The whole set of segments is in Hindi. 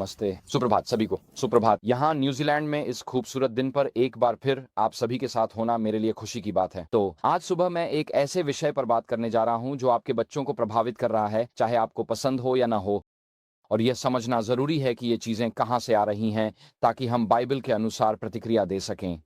नमस्ते, सुप्रभात सभी को, सुप्रभात। यहाँ न्यूजीलैंड में इस खूबसूरत दिन पर एक बार फिर आप सभी के साथ होना मेरे लिए खुशी की बात है। तो आज सुबह मैं एक ऐसे विषय पर बात करने जा रहा हूँ जो आपके बच्चों को प्रभावित कर रहा है, चाहे आपको पसंद हो या ना हो। और यह समझना ज़रूरी है कि ये चीज़ें कहाँ से आ रही हैं, ताकि हम बाइबल के अनुसार प्रतिक्रिया दे सकें।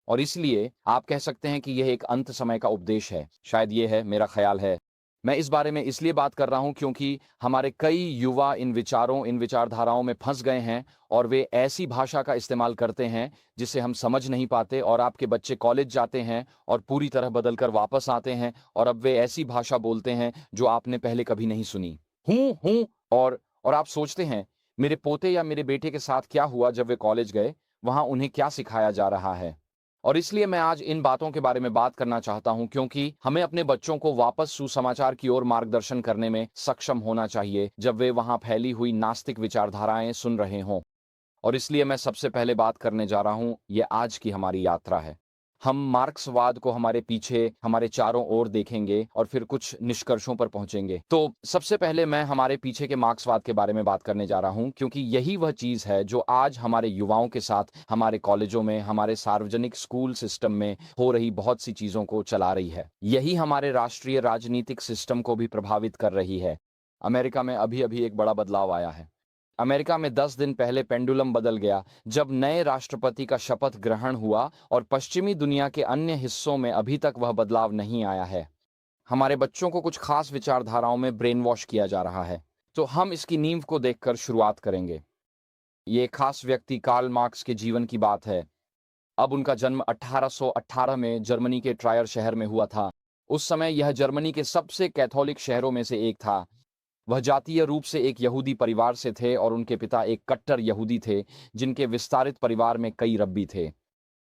और इसलिए आप कह सकते हैं कि यह एक अंत समय का उपदेश है। शायद ये है, मेरा ख़्याल है। मैं इस बारे में इसलिए बात कर रहा हूँ क्योंकि हमारे कई युवा इन विचारों, इन विचारधाराओं में फँस गए हैं और वे ऐसी भाषा का इस्तेमाल करते हैं जिसे हम समझ नहीं पाते, और आपके बच्चे कॉलेज जाते हैं और पूरी तरह बदल कर वापस आते हैं और अब वे ऐसी भाषा बोलते हैं जो आपने पहले कभी नहीं सुनी। हूँ और आप सोचते हैं, मेरे पोते या मेरे बेटे के साथ क्या हुआ जब वे कॉलेज गए? वहाँ उन्हें क्या सिखाया जा रहा है? और इसलिए मैं आज इन बातों के बारे में बात करना चाहता हूं क्योंकि हमें अपने बच्चों को वापस सुसमाचार की ओर मार्गदर्शन करने में सक्षम होना चाहिए जब वे वहां फैली हुई नास्तिक विचारधाराएं सुन रहे हों। और इसलिए मैं सबसे पहले बात करने जा रहा हूं, ये आज की हमारी यात्रा है। हम मार्क्सवाद को हमारे पीछे, हमारे चारों ओर देखेंगे और फिर कुछ निष्कर्षों पर पहुंचेंगे। तो सबसे पहले मैं हमारे पीछे के मार्क्सवाद के बारे में बात करने जा रहा हूं क्योंकि यही वह चीज़ है जो आज हमारे युवाओं के साथ, हमारे कॉलेजों में, हमारे सार्वजनिक स्कूल सिस्टम में हो रही बहुत सी चीज़ों को चला रही है। यही हमारे राष्ट्रीय राजनीतिक सिस्टम को भी प्रभावित कर रही है। अमेरिका में अभी-अभी एक बड़ा बदलाव आया है। अमेरिका में 10 दिन पहले पेंडुलम बदल गया जब नए राष्ट्रपति का शपथ ग्रहण हुआ, और पश्चिमी दुनिया के अन्य हिस्सों में अभी तक वह बदलाव नहीं आया है। हमारे बच्चों को कुछ खास विचारधाराओं में ब्रेन वॉश किया जा रहा है। तो हम इसकी नींव को देखकर शुरुआत करेंगे। ये खास व्यक्ति कार्ल मार्क्स के जीवन की बात है। अब उनका जन्म 1818 में जर्मनी के ट्रायर शहर में हुआ था। उस समय यह जर्मनी के सबसे कैथोलिक शहरों में से एक था। वह जातीय रूप से एक यहूदी परिवार से थे और उनके पिता एक कट्टर यहूदी थे जिनके विस्तारित परिवार में कई रब्बी थे।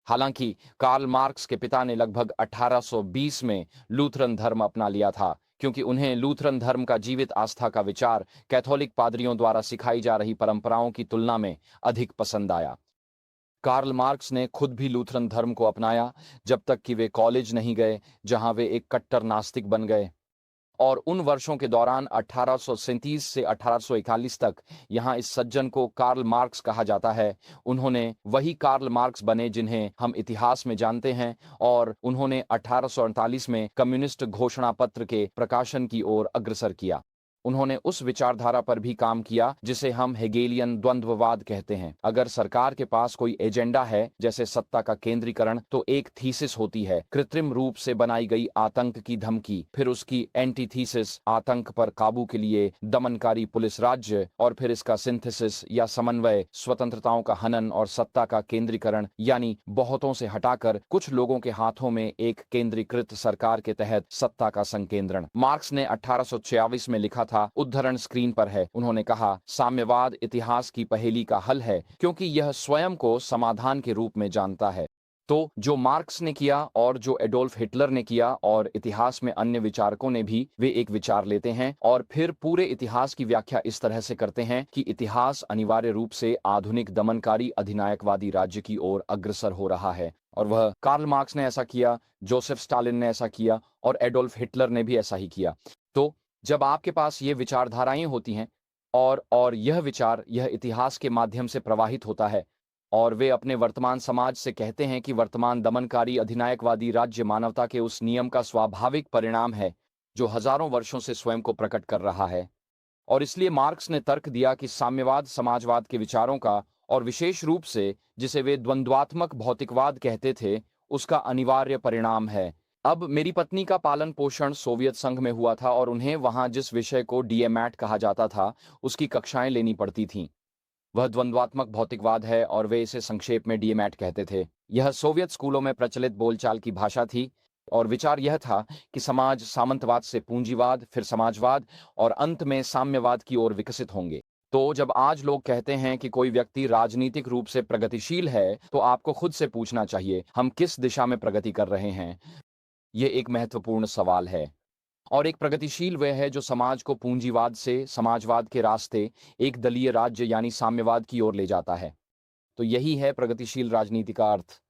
हालांकि कार्ल मार्क्स के पिता ने लगभग 1820 में लूथरन धर्म अपना लिया था, क्योंकि उन्हें लूथरन धर्म का जीवित आस्था का विचार कैथोलिक पादरियों द्वारा सिखाई जा रही परंपराओं की तुलना में अधिक पसंद आया। कार्ल मार्क्स ने खुद भी लूथरन धर्म को अपनाया जब तक कि वे कॉलेज नहीं गए, जहां वे एक कट्टर नास्तिक बन गए। और उन वर्षों के दौरान 1837 से 1841 तक यहाँ इस सज्जन को कार्ल मार्क्स कहा जाता है। उन्होंने वही कार्ल मार्क्स बने जिन्हें हम इतिहास में जानते हैं, और उन्होंने 1848 में कम्युनिस्ट घोषणा पत्र के प्रकाशन की ओर अग्रसर किया। उन्होंने उस विचारधारा पर भी काम किया जिसे हम हेगेलियन द्वंद्ववाद कहते हैं। अगर सरकार के पास कोई एजेंडा है, जैसे सत्ता का केंद्रीकरण, तो एक थीसिस होती है, कृत्रिम रूप से बनाई गई आतंक की धमकी, फिर उसकी एंटीथीसिस, आतंक पर काबू के लिए दमनकारी पुलिस राज्य, और फिर इसका सिंथेसिस या समन्वय, स्वतंत्रताओं का हनन और सत्ता का केंद्रीकरण, यानी बहुतों से हटाकर कुछ लोगों के हाथों में एक केंद्रीकृत सरकार के तहत सत्ता का संकेंद्रण। मार्क्स ने 1846 में लिखा था, उद्धरण स्क्रीन पर है। उन्होंने कहा, साम्यवाद इतिहास की पहेली का हल है क्योंकि यह स्वयं को समाधान के रूप में जानता है। तो जो मार्क्स ने किया और जो एडोल्फ हिटलर ने किया और इतिहास में अन्य विचारकों ने भी, वे एक विचार लेते हैं और फिर पूरे इतिहास की व्याख्या इस तरह से करते हैं कि इतिहास अनिवार्य रूप से आधुनिक दमनकारी अधिनायकवादी राज्य की ओर अग्रसर हो रहा है। और वह कार्ल मार्क्स ने ऐसा किया, जोसेफ स्टालिन ने ऐसा किया और एडोल्फ हिटलर ने भी ऐसा ही किया। तो जब आपके पास ये विचारधाराएं होती हैं और यह विचार, यह इतिहास के माध्यम से प्रवाहित होता है, और वे अपने वर्तमान समाज से कहते हैं कि वर्तमान दमनकारी अधिनायकवादी राज्य मानवता के उस नियम का स्वाभाविक परिणाम है जो हजारों वर्षों से स्वयं को प्रकट कर रहा है। और इसलिए मार्क्स ने तर्क दिया कि साम्यवाद समाजवाद के विचारों का, और विशेष रूप से जिसे वे द्वंद्वात्मक भौतिकवाद कहते थे, उसका अनिवार्य परिणाम है। अब मेरी पत्नी का पालन पोषण सोवियत संघ में हुआ था और उन्हें वहां जिस विषय को डीएमएट कहा जाता था, उसकी कक्षाएं लेनी पड़ती थीं। वह द्वंद्वात्मक भौतिकवाद है और वे इसे संक्षेप में डीएमएट कहते थे। यह सोवियत स्कूलों में प्रचलित बोलचाल की भाषा थी, और विचार यह था कि समाज सामंतवाद से पूंजीवाद, फिर समाजवाद और अंत में साम्यवाद की ओर विकसित होंगे। तो जब आज लोग कहते हैं कि कोई व्यक्ति राजनीतिक रूप से प्रगतिशील है, तो आपको खुद से पूछना चाहिए, हम किस दिशा में प्रगति कर रहे हैं? ये एक महत्वपूर्ण सवाल है। और एक प्रगतिशील वह है जो समाज को पूंजीवाद से समाजवाद के रास्ते एक दलीय राज्य यानी साम्यवाद की ओर ले जाता है। तो यही है प्रगतिशील राजनीति का अर्थ।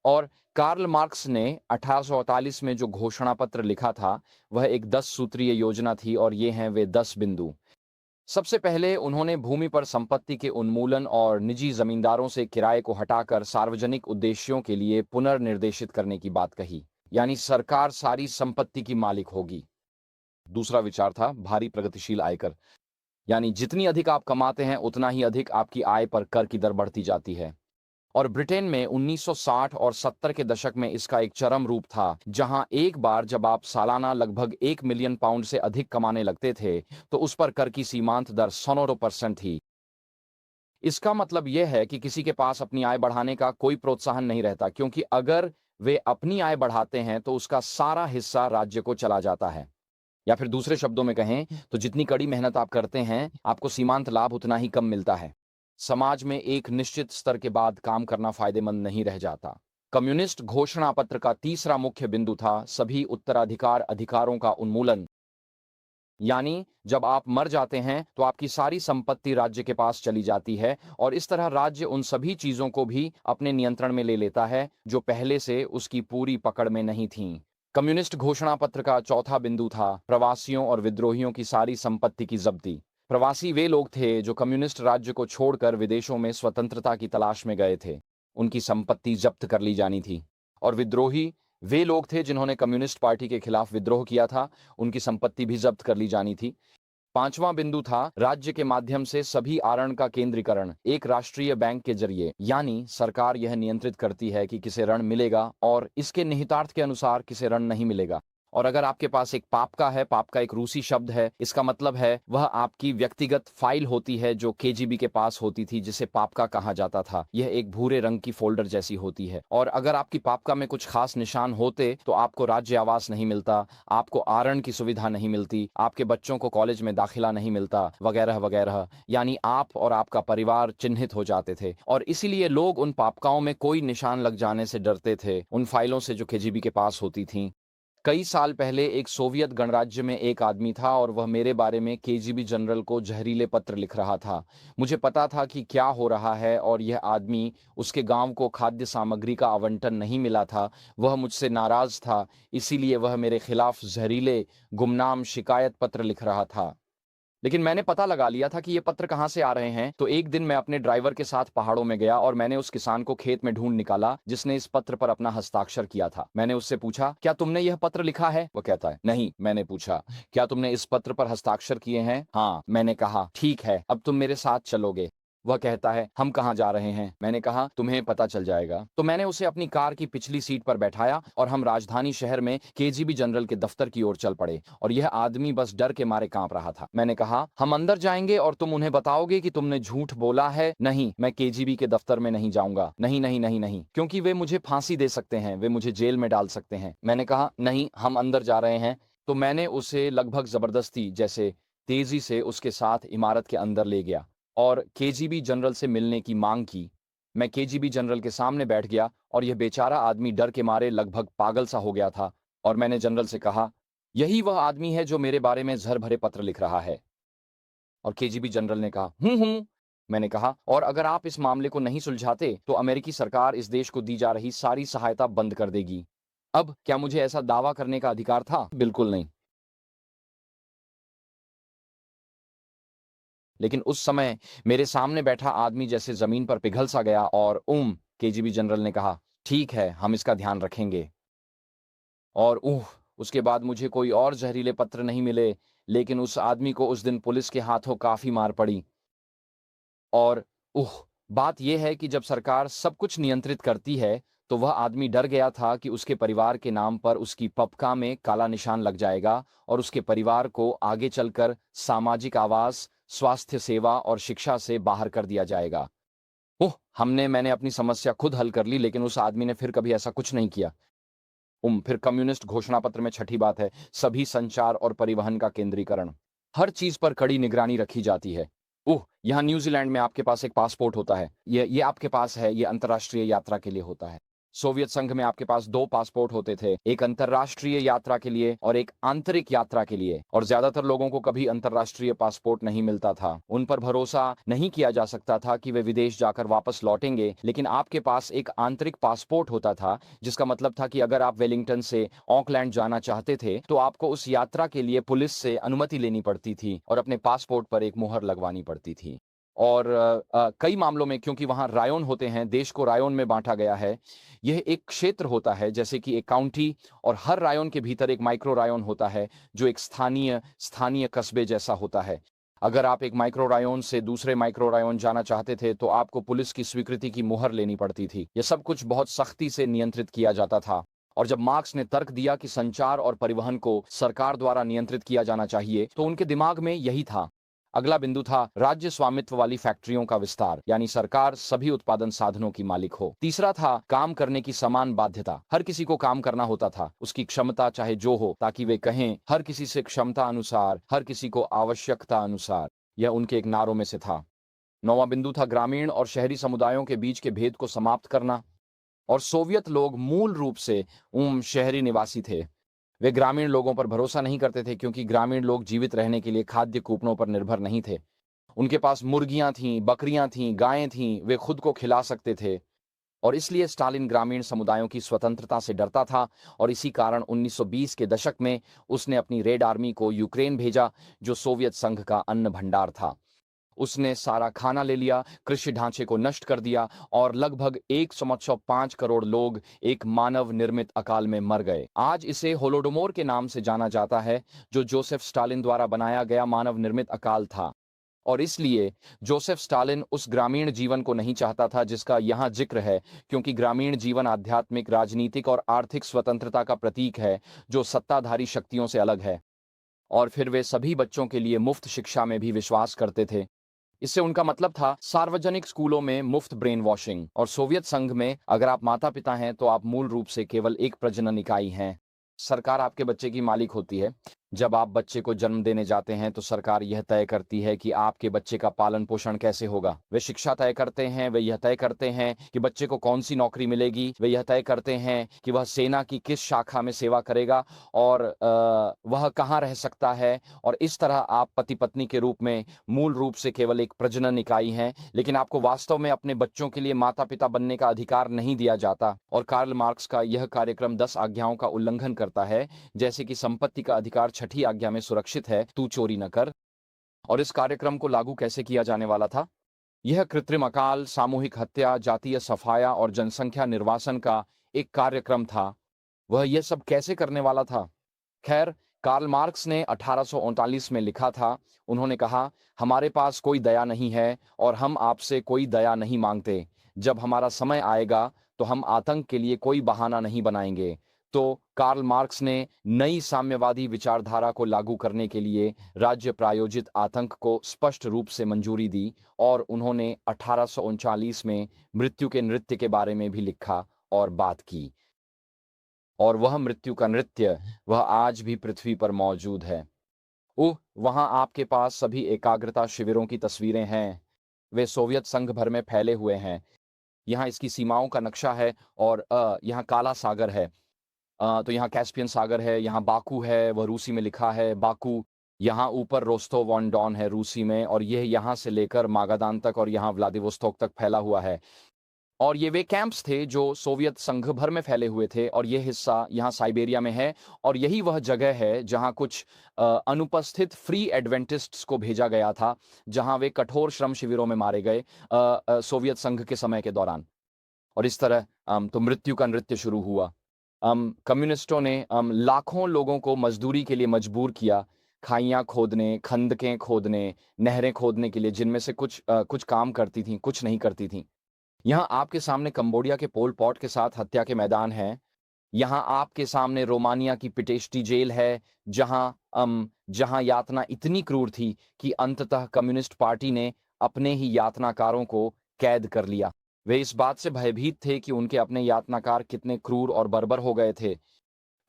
और कार्ल मार्क्स ने 1848 में जो घोषणा पत्र लिखा था, वह एक 10 सूत्रीय योजना थी, और ये हैं वे 10 बिंदु। सबसे पहले उन्होंने भूमि पर संपत्ति के उन्मूलन और निजी जमींदारों से किराए को हटाकर सार्वजनिक उद्देश्यों के लिए पुनर्निर्देशित करने की बात कही, यानी सरकार सारी संपत्ति की मालिक होगी। दूसरा विचार था भारी प्रगतिशील आयकर, यानी जितनी अधिक आप कमाते हैं उतना ही अधिक आपकी आय पर कर की दर बढ़ती जाती है। और ब्रिटेन में 1960 और 70 के दशक में इसका एक चरम रूप था, जहां एक बार जब आप सालाना लगभग 1 मिलियन पाउंड से अधिक कमाने लगते थे तो उस पर कर की सीमांत दर 109% थी। इसका मतलब यह है कि किसी के पास अपनी आय बढ़ाने का कोई प्रोत्साहन नहीं रहता, क्योंकि अगर वे अपनी आय बढ़ाते हैं तो उसका सारा हिस्सा राज्य को चला जाता है। या फिर दूसरे शब्दों में कहें तो जितनी कड़ी मेहनत आप करते हैं, आपको सीमांत लाभ उतना ही कम मिलता है। समाज में एक निश्चित स्तर के बाद काम करना फायदेमंद नहीं रह जाता। कम्युनिस्ट घोषणा पत्र का तीसरा मुख्य बिंदु था सभी उत्तराधिकार अधिकारों का उन्मूलन, यानी जब आप मर जाते हैं तो आपकी सारी संपत्ति राज्य के पास चली जाती है और इस तरह राज्य उन सभी चीजों को भी अपने नियंत्रण में ले लेता है जो पहले से उसकी पूरी पकड़ में नहीं थीं। कम्युनिस्ट घोषणा पत्र का चौथा बिंदु था प्रवासियों और विद्रोहियों की सारी संपत्ति की जब्ती। प्रवासी वे लोग थे जो कम्युनिस्ट राज्य को छोड़कर विदेशों में स्वतंत्रता की तलाश में गए थे, उनकी संपत्ति जब्त कर ली जानी थी। और विद्रोही वे लोग थे जिन्होंने कम्युनिस्ट पार्टी के खिलाफ विद्रोह किया था, उनकी संपत्ति भी जब्त कर ली जानी थी। पांचवां बिंदु था राज्य के माध्यम से सभी आरण का केंद्रीकरण एक राष्ट्रीय बैंक के जरिए, यानी सरकार यह नियंत्रित करती है कि किसे ऋण मिलेगा और इसके निहितार्थ के अनुसार किसे ऋण नहीं मिलेगा। और अगर आपके पास एक पापका है, पापका एक रूसी शब्द है, इसका मतलब है वह आपकी व्यक्तिगत फाइल होती है जो केजीबी के पास होती थी, जिसे पापका कहा जाता था। यह एक भूरे रंग की फोल्डर जैसी होती है और अगर आपकी पापका में कुछ खास निशान होते तो आपको राज्य आवास नहीं मिलता, आपको आरण की सुविधा नहीं मिलती, आपके बच्चों को कॉलेज में दाखिला नहीं मिलता, वगैरह वगैरह। यानी आप और आपका परिवार चिन्हित हो जाते थे और इसीलिए लोग उन पापकाओं में कोई निशान लग जाने से डरते थे, उन फाइलों से जो केजीबी के पास होती थीं। कई साल पहले एक सोवियत गणराज्य में एक आदमी था और वह मेरे बारे में केजीबी जनरल को जहरीले पत्र लिख रहा था। मुझे पता था कि क्या हो रहा है और यह आदमी, उसके गांव को खाद्य सामग्री का आवंटन नहीं मिला था, वह मुझसे नाराज था, इसीलिए वह मेरे खिलाफ जहरीले गुमनाम शिकायत पत्र लिख रहा था। लेकिन मैंने पता लगा लिया था कि ये पत्र कहाँ से आ रहे हैं। तो एक दिन मैं अपने ड्राइवर के साथ पहाड़ों में गया और मैंने उस किसान को खेत में ढूंढ निकाला जिसने इस पत्र पर अपना हस्ताक्षर किया था। मैंने उससे पूछा, क्या तुमने यह पत्र लिखा है? वो कहता है, नहीं। मैंने पूछा, क्या तुमने इस पत्र पर हस्ताक्षर किए हैं? हाँ। मैंने कहा, ठीक है, अब तुम मेरे साथ चलोगे। वह कहता है, हम कहाँ जा रहे हैं? मैंने कहा, तुम्हें पता चल जाएगा। तो मैंने उसे अपनी कार की पिछली सीट पर बैठाया और हम राजधानी शहर में केजीबी जनरल के दफ्तर की ओर चल पड़े और यह आदमी बस डर के मारे कांप रहा था। मैंने कहा, हम अंदर जाएंगे और तुम उन्हें बताओगे कि तुमने झूठ बोला है। नहीं, मैं केजीबी के दफ्तर में नहीं जाऊंगा। नहीं नहीं नहीं नहीं, क्योंकि वे मुझे फांसी दे सकते हैं, वे मुझे जेल में डाल सकते हैं। मैंने कहा, नहीं, हम अंदर जा रहे हैं। तो मैंने उसे लगभग जबरदस्ती जैसे तेजी से उसके साथ इमारत के अंदर ले गया और केजीबी जनरल से मिलने की मांग की। मैं केजीबी जनरल के सामने बैठ गया और यह बेचारा आदमी डर के मारे लगभग पागल सा हो गया था और मैंने जनरल से कहा, यही वह आदमी है जो मेरे बारे में जहर भरे पत्र लिख रहा है। और केजीबी जनरल ने कहा, हूं। मैंने कहा, और अगर आप इस मामले को नहीं सुलझाते तो अमेरिकी सरकार इस देश को दी जा रही सारी सहायता बंद कर देगी। अब क्या मुझे ऐसा दावा करने का अधिकार था? बिल्कुल नहीं। लेकिन उस समय मेरे सामने बैठा आदमी जैसे जमीन पर पिघल सा गया और केजीबी जनरल ने कहा, ठीक है, हम इसका ध्यान रखेंगे। और उसके बाद मुझे कोई और जहरीले पत्र नहीं मिले, लेकिन उस आदमी को उस दिन पुलिस के हाथों काफी मार पड़ी। और बात यह है कि जब सरकार सब कुछ नियंत्रित करती है तो वह आदमी डर गया था कि उसके परिवार के नाम पर उसकी पपका में काला निशान लग जाएगा और उसके परिवार को आगे चलकर सामाजिक आवास, स्वास्थ्य सेवा और शिक्षा से बाहर कर दिया जाएगा। मैंने अपनी समस्या खुद हल कर ली, लेकिन उस आदमी ने फिर कभी ऐसा कुछ नहीं किया। फिर कम्युनिस्ट घोषणा पत्र में छठी बात है सभी संचार और परिवहन का केंद्रीकरण। हर चीज पर कड़ी निगरानी रखी जाती है। यहाँ न्यूजीलैंड में आपके पास एक पासपोर्ट होता है, ये आपके पास है, ये अंतर्राष्ट्रीय यात्रा के लिए होता है। सोवियत संघ में आपके पास दो पासपोर्ट होते थे, एक अंतर्राष्ट्रीय यात्रा के लिए और एक आंतरिक यात्रा के लिए। और ज्यादातर लोगों को कभी अंतर्राष्ट्रीय पासपोर्ट नहीं मिलता था। उन पर भरोसा नहीं किया जा सकता था कि वे विदेश जाकर वापस लौटेंगे। लेकिन आपके पास एक आंतरिक पासपोर्ट होता था, जिसका मतलब था कि अगर आप वेलिंगटन से ऑकलैंड जाना चाहते थे तो आपको उस यात्रा के लिए पुलिस से अनुमति लेनी पड़ती थी और अपने पासपोर्ट पर एक मुहर लगवानी पड़ती थी। और कई मामलों में, क्योंकि वहाँ रायोन होते हैं, देश को रायोन में बांटा गया है। यह एक क्षेत्र होता है जैसे कि एक काउंटी, और हर रायोन के भीतर एक माइक्रो रायोन होता है जो एक स्थानीय स्थानीय कस्बे जैसा होता है। अगर आप एक माइक्रो रायोन से दूसरे माइक्रो रायोन जाना चाहते थे तो आपको पुलिस की स्वीकृति की मुहर लेनी पड़ती थी। यह सब कुछ बहुत सख्ती से नियंत्रित किया जाता था। और जब मार्क्स ने तर्क दिया कि संचार और परिवहन को सरकार द्वारा नियंत्रित किया जाना चाहिए, तो उनके दिमाग में यही था। अगला बिंदु था राज्य स्वामित्व वाली फैक्ट्रियों का विस्तार, यानी सरकार सभी उत्पादन साधनों की मालिक हो। तीसरा था काम करने की समान बाध्यता। हर किसी को काम करना होता था, उसकी क्षमता चाहे जो हो, ताकि वे कहें हर किसी से क्षमता अनुसार, हर किसी को आवश्यकता अनुसार। यह उनके एक नारों में से था। नौवां बिंदु था ग्रामीण और शहरी समुदायों के बीच के भेद को समाप्त करना। और सोवियत लोग मूल रूप से शहरी निवासी थे। वे ग्रामीण लोगों पर भरोसा नहीं करते थे, क्योंकि ग्रामीण लोग जीवित रहने के लिए खाद्य कूपनों पर निर्भर नहीं थे। उनके पास मुर्गियां थीं, बकरियां थीं, गायें थीं, वे खुद को खिला सकते थे। और इसलिए स्टालिन ग्रामीण समुदायों की स्वतंत्रता से डरता था, और इसी कारण 1920 के दशक में उसने अपनी रेड आर्मी को यूक्रेन भेजा, जो सोवियत संघ का अन्न भंडार था। उसने सारा खाना ले लिया, कृषि ढांचे को नष्ट कर दिया, और लगभग 1.5 करोड़ लोग एक मानव निर्मित अकाल में मर गए। आज इसे होलोडोमोर के नाम से जाना जाता है, जो जोसेफ स्टालिन द्वारा बनाया गया मानव निर्मित अकाल था। और इसलिए जोसेफ स्टालिन उस ग्रामीण जीवन को नहीं चाहता था जिसका यहाँ जिक्र है, क्योंकि ग्रामीण जीवन आध्यात्मिक, राजनीतिक और आर्थिक स्वतंत्रता का प्रतीक है, जो सत्ताधारी शक्तियों से अलग है। और फिर वे सभी बच्चों के लिए मुफ्त शिक्षा में भी विश्वास करते थे। इससे उनका मतलब था सार्वजनिक स्कूलों में मुफ्त ब्रेन वॉशिंग। और सोवियत संघ में अगर आप माता पिता हैं तो आप मूल रूप से केवल एक प्रजनन इकाई हैं। सरकार आपके बच्चे की मालिक होती है। जब आप बच्चे को जन्म देने जाते हैं तो सरकार यह तय करती है कि आपके बच्चे का पालन पोषण कैसे होगा। वे शिक्षा तय करते हैं, वे यह तय करते हैं कि बच्चे को कौन सी नौकरी मिलेगी, वे यह तय करते हैं कि वह सेना की किस शाखा में सेवा करेगा, और वह कहाँ रह सकता है। और इस तरह आप पति पत्नी के रूप में मूल रूप से केवल एक प्रजनन इकाई हैं, लेकिन आपको वास्तव में अपने बच्चों के लिए माता पिता बनने का अधिकार नहीं दिया जाता। और कार्ल मार्क्स का यह कार्यक्रम 10 आज्ञाओं का उल्लंघन करता है, जैसे कि संपत्ति का अधिकार 6ठी आज्ञा में सुरक्षित है, तू चोरी न कर। और इस कार्यक्रम को लागू कैसे किया जाने वाला था? यह कृत्रिम अकाल, सामूहिक हत्या, जातीय सफाया और जनसंख्या निर्वासन का एक कार्यक्रम था। वह यह सब कैसे करने वाला था? खैर, कार्ल मार्क्स ने 1839 में लिखा था। उन्होंने कहा, हमारे पास कोई दया नहीं है और हम आपसे कोई दया नहीं मांगते। जब हमारा समय आएगा तो हम आतंक के लिए कोई बहाना नहीं बनाएंगे। तो कार्ल मार्क्स ने नई साम्यवादी विचारधारा को लागू करने के लिए राज्य प्रायोजित आतंक को स्पष्ट रूप से मंजूरी दी, और उन्होंने 1839 में मृत्यु के नृत्य के बारे में भी लिखा और बात की। और वह मृत्यु का नृत्य, वह आज भी पृथ्वी पर मौजूद है। वहां आपके पास सभी एकाग्रता शिविरों की तस्वीरें हैं। वे सोवियत संघ भर में फैले हुए हैं। यहाँ इसकी सीमाओं का नक्शा है, और यहाँ काला सागर है। तो यहाँ कैस्पियन सागर है, यहाँ बाकू है, वह रूसी में लिखा है बाकू। यहाँ ऊपर रोस्टोव ऑन डॉन है रूसी में, और यह यहाँ से लेकर मागादान तक और यहाँ व्लादिवोस्तोक तक फैला हुआ है। और ये वे कैंप्स थे जो सोवियत संघ भर में फैले हुए थे, और ये हिस्सा यहाँ साइबेरिया में है। और यही वह जगह है जहाँ कुछ अनुपस्थित फ्री एडवेंटिस्ट्स को भेजा गया था, जहाँ वे कठोर श्रम शिविरों में मारे गए सोवियत संघ के समय के दौरान। और इस तरह तो मृत्यु का नृत्य शुरू हुआ। कम्युनिस्टों ने लाखों लोगों को मजदूरी के लिए मजबूर किया, खाइयाँ खोदने, खंदकें खोदने, नहरें खोदने के लिए, जिनमें से कुछ काम करती थीं, कुछ नहीं करती थीं। यहाँ आपके सामने कंबोडिया के पोल पॉट के साथ हत्या के मैदान हैं। यहाँ आपके सामने रोमानिया की पिटेस्टी जेल है, जहाँ यातना इतनी क्रूर थी कि अंततः कम्युनिस्ट पार्टी ने अपने ही यातनाकारों को कैद कर लिया। वे इस बात से भयभीत थे कि उनके अपने यातनाकार कितने क्रूर और बर्बर हो गए थे।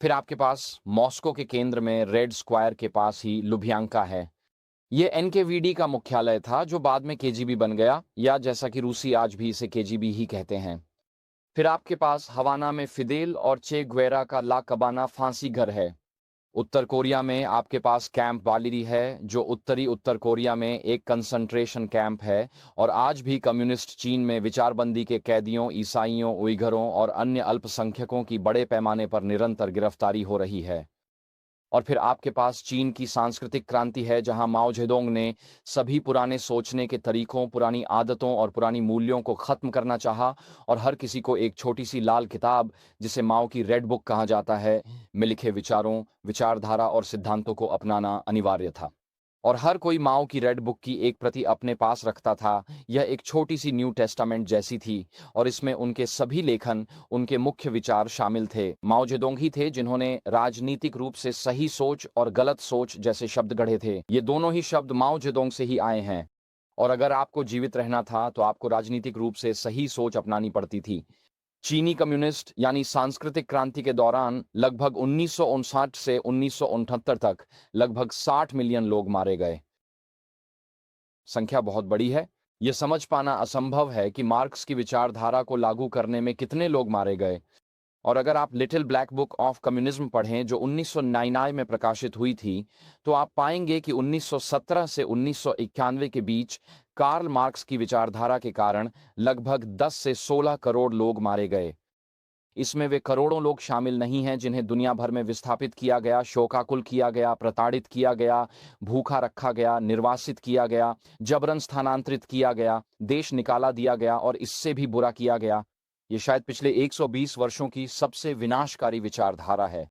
फिर आपके पास मॉस्को के केंद्र में रेड स्क्वायर के पास ही लुबियांका है। ये एनकेवीडी का मुख्यालय था, जो बाद में केजीबी बन गया, या जैसा कि रूसी आज भी इसे केजीबी ही कहते हैं। फिर आपके पास हवाना में फिदेल और चे ग्वेरा का ला कबाना फांसी घर है। उत्तर कोरिया में आपके पास कैंप वालिरी है, जो उत्तरी उत्तर कोरिया में एक कंसंट्रेशन कैंप है और आज भी कम्युनिस्ट चीन में विचारबंदी के कैदियों, ईसाइयों, उइघरों और अन्य अल्पसंख्यकों की बड़े पैमाने पर निरंतर गिरफ्तारी हो रही है। और फिर आपके पास चीन की सांस्कृतिक क्रांति है, जहां माओ जेडोंग ने सभी पुराने सोचने के तरीकों, पुरानी आदतों और पुरानी मूल्यों को खत्म करना चाहा और हर किसी को एक छोटी सी लाल किताब, जिसे माओ की रेड बुक कहा जाता है, में लिखे विचारों, विचारधारा और सिद्धांतों को अपनाना अनिवार्य था। और हर कोई माओ की रेड बुक की एक प्रति अपने पास रखता था। यह एक छोटी सी न्यू टेस्टामेंट जैसी थी और इसमें उनके सभी लेखन, उनके मुख्य विचार शामिल थे। माओ जेडोंग ही थे जिन्होंने राजनीतिक रूप से सही सोच और गलत सोच जैसे शब्द गढ़े थे। ये दोनों ही शब्द माओ जेडोंग से ही आए हैं। और अगर आपको जीवित रहना था तो आपको राजनीतिक रूप से सही सोच अपनानी पड़ती थी। चीनी कम्युनिस्ट यानी सांस्कृतिक क्रांति के दौरान लगभग 1959 से 1969 तक लगभग 60 मिलियन लोग मारे गए। संख्या बहुत बड़ी है। यह समझ पाना असंभव है कि मार्क्स की विचारधारा को लागू करने में कितने लोग मारे गए। और अगर आप little black book of communism पढ़ें, जो 1999 में प्रकाशित हुई थी, तो आप पाएंगे कि 1917 से 1991 के बीच कार्ल मार्क्स की विचारधारा के कारण लगभग 10 से 16 करोड़ लोग मारे गए। इसमें वे करोड़ों लोग शामिल नहीं हैं जिन्हें दुनिया भर में विस्थापित किया गया, शोकाकुल किया गया, प्रताड़ित किया गया, भूखा रखा गया, निर्वासित किया गया, जबरन स्थानांतरित किया गया, देश निकाला दिया गया और इससे भी बुरा किया गया। ये शायद पिछले 120 वर्षों की सबसे विनाशकारी विचारधारा है।